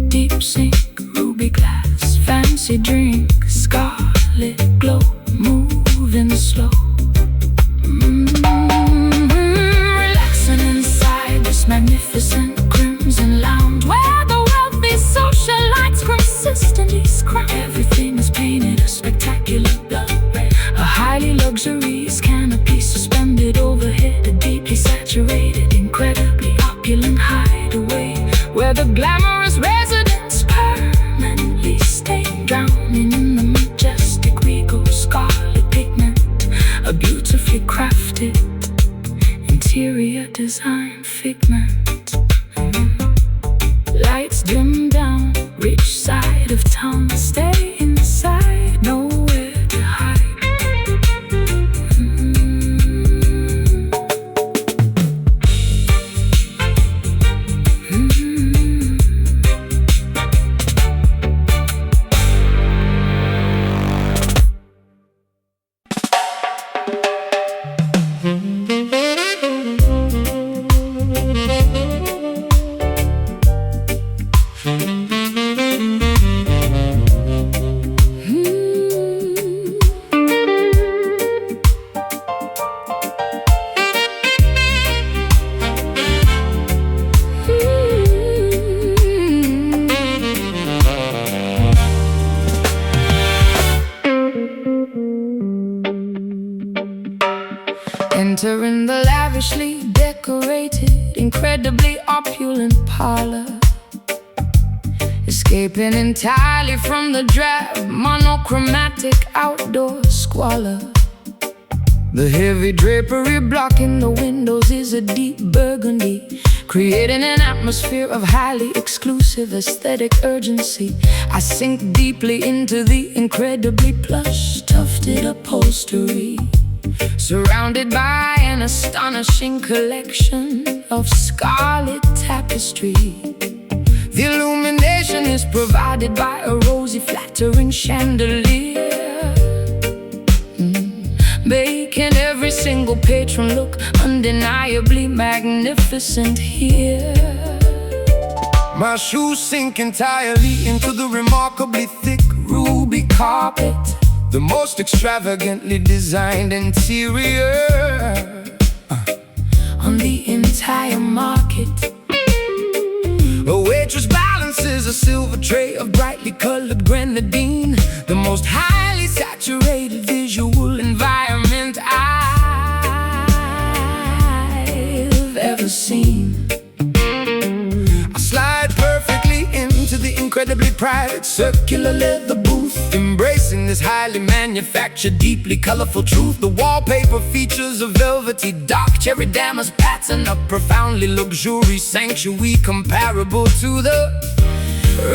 deep sink, ruby glass, fancy drink, scarlet glow, moving slow. Relaxing inside this magnificent crimson lounge, where the wealthy socialites consistently scrounge. Everything is painted a spectacular blood red, a highly luxurious canopy suspended overhead, a deeply saturated, incredibly opulent hideaway, where the glamorous residents permanently stay, drowning in the majestic regal scarlet pigment, a beautifully crafted interior design figment. Lights dim down, rich side of town, stay inside, nowhere to hide. Entering the lavishly decorated, incredibly opulent parlor, escape escaping entirely from the drab, monochromatic outdoor squalor. The heavy drapery blocking the windows is a deep burgundy, creating an atmosphere of highly exclusive aesthetic urgency. I sink deeply into the incredibly plush, tufted upholstery, surrounded by an astonishing collection of scarlet tapestry. The illumination is provided by a rosy, flattering chandelier, making every single patron look undeniably magnificent here. My shoes sink entirely into the remarkably thick ruby carpet, the most extravagantly designed interior on the entire market. A waitress balances a silver tray of brightly colored grenadine, the most highly saturated visual environment I've ever seen. I slide perfectly into the incredibly private circular leather booth, embracing this highly manufactured, deeply colorful truth. The wallpaper features a velvety dark cherry damask pattern, a profoundly luxurious sanctuary comparable to the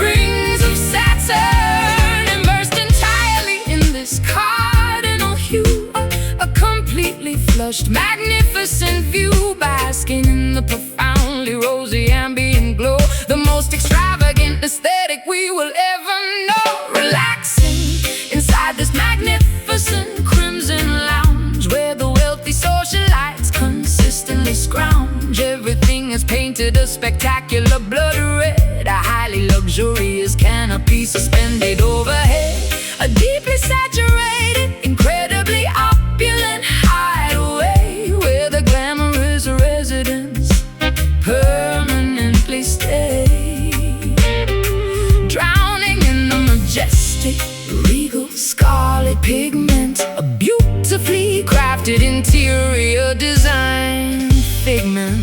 Rings of Saturn, immersed entirely in this cardinal hue, a completely flushed, magnificent view, basking in the profoundly rosy ambient glow, the most extravagant aesthetic we will ever know. Relaxing inside this magnificent crimson lounge, where the wealthy socialites consistently scrounge. Everything is painted a spectacular blood red, a highly luxurious canopy suspended overhead, a deeply saturated, incredibly opulent hideaway, where the glamorous residents permanently stay, drowning in the majestic, regal scarlet pigment, a beautifully crafted interior design figment.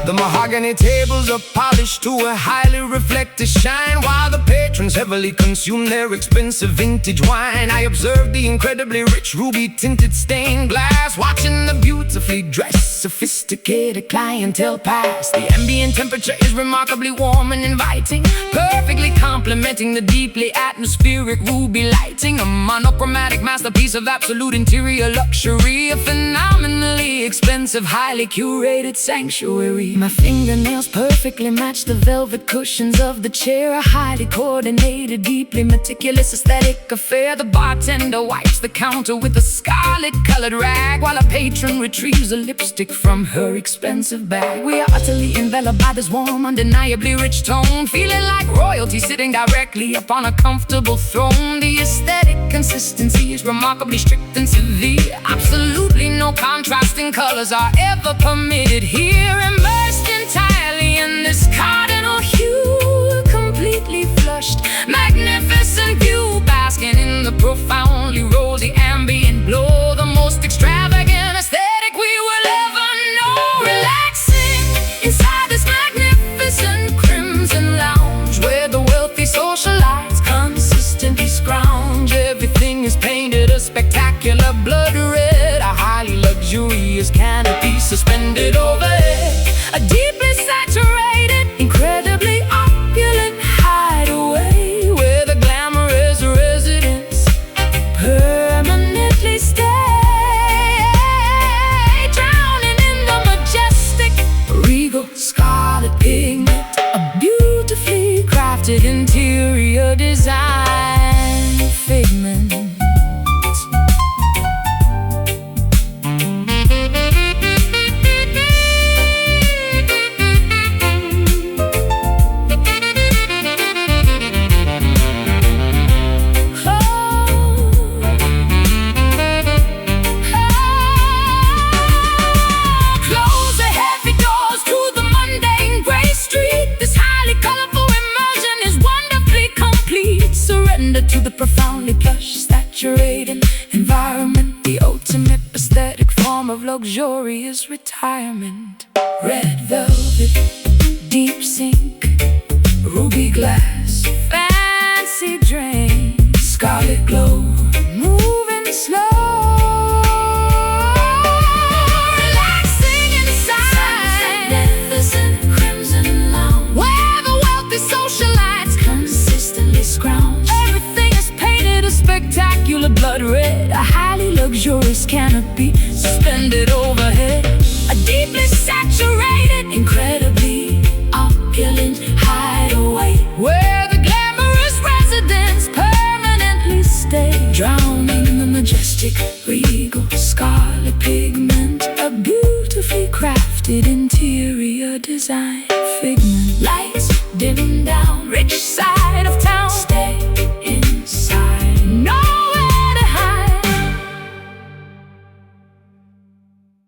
The mahogany tables are polished to a highly reflective shine, while the patrons heavily consume their expensive vintage wine. I observe the incredibly rich ruby-tinted stained glass, watching the beautifully dressed, sophisticated clientele pass. The ambient temperature is remarkably warm and inviting, perfectly complementing the deeply atmospheric ruby lighting. A monochromatic masterpiece of absolute interior luxury, a phenomenally expensive, highly curated sanctuary. My fingernails perfectly match the velvet cushions of the chair, a highly coordinated, deeply meticulous aesthetic affair. The bartender wipes the counter with a scarlet-colored rag, while a patron retrieves a lipstick from her expensive bag. We are utterly enveloped by this warm, undeniably rich tone, feeling like royalty sitting directly upon a comfortable throne. The aesthetic consistency is remarkably strict and severe. Absolutely no contrasting colors are ever permitted here. Immersed entirely in this cardinal hue, completely flushed, magnificent view, basking in the profoundly rosy ambient glow, the most extravagant aesthetic we will ever know. Relaxing inside this magnificent crimson lounge, where the wealthy socialites consistently scrounge. Everything is painted a spectacular blood red, a highly luxurious canopy suspended overhead, a deeply saturated, incredibly opulent hideaway, where the glamorous residents permanently stay, drowning in the majestic, regal scarlet pigment, a beautifully crafted interior design figment. To the profoundly plush, saturated environment, the ultimate aesthetic form of luxurious retirement. Red velvet, deep sink, ruby glass, fancy drink, scarlet glow, moving slow, relaxing inside, magnificent crimson lounge, where the wealthy socialites consistently scrounge. Everything is painted a spectacular blood red, a highly luxurious canopy suspended overhead, a deeply saturated, Incredibly opulent hideaway, where the glamorous residents permanently stay, drowning in the majestic regal scarlet pigment, a beautifully crafted interior design figment, lights dim down, rich side of town,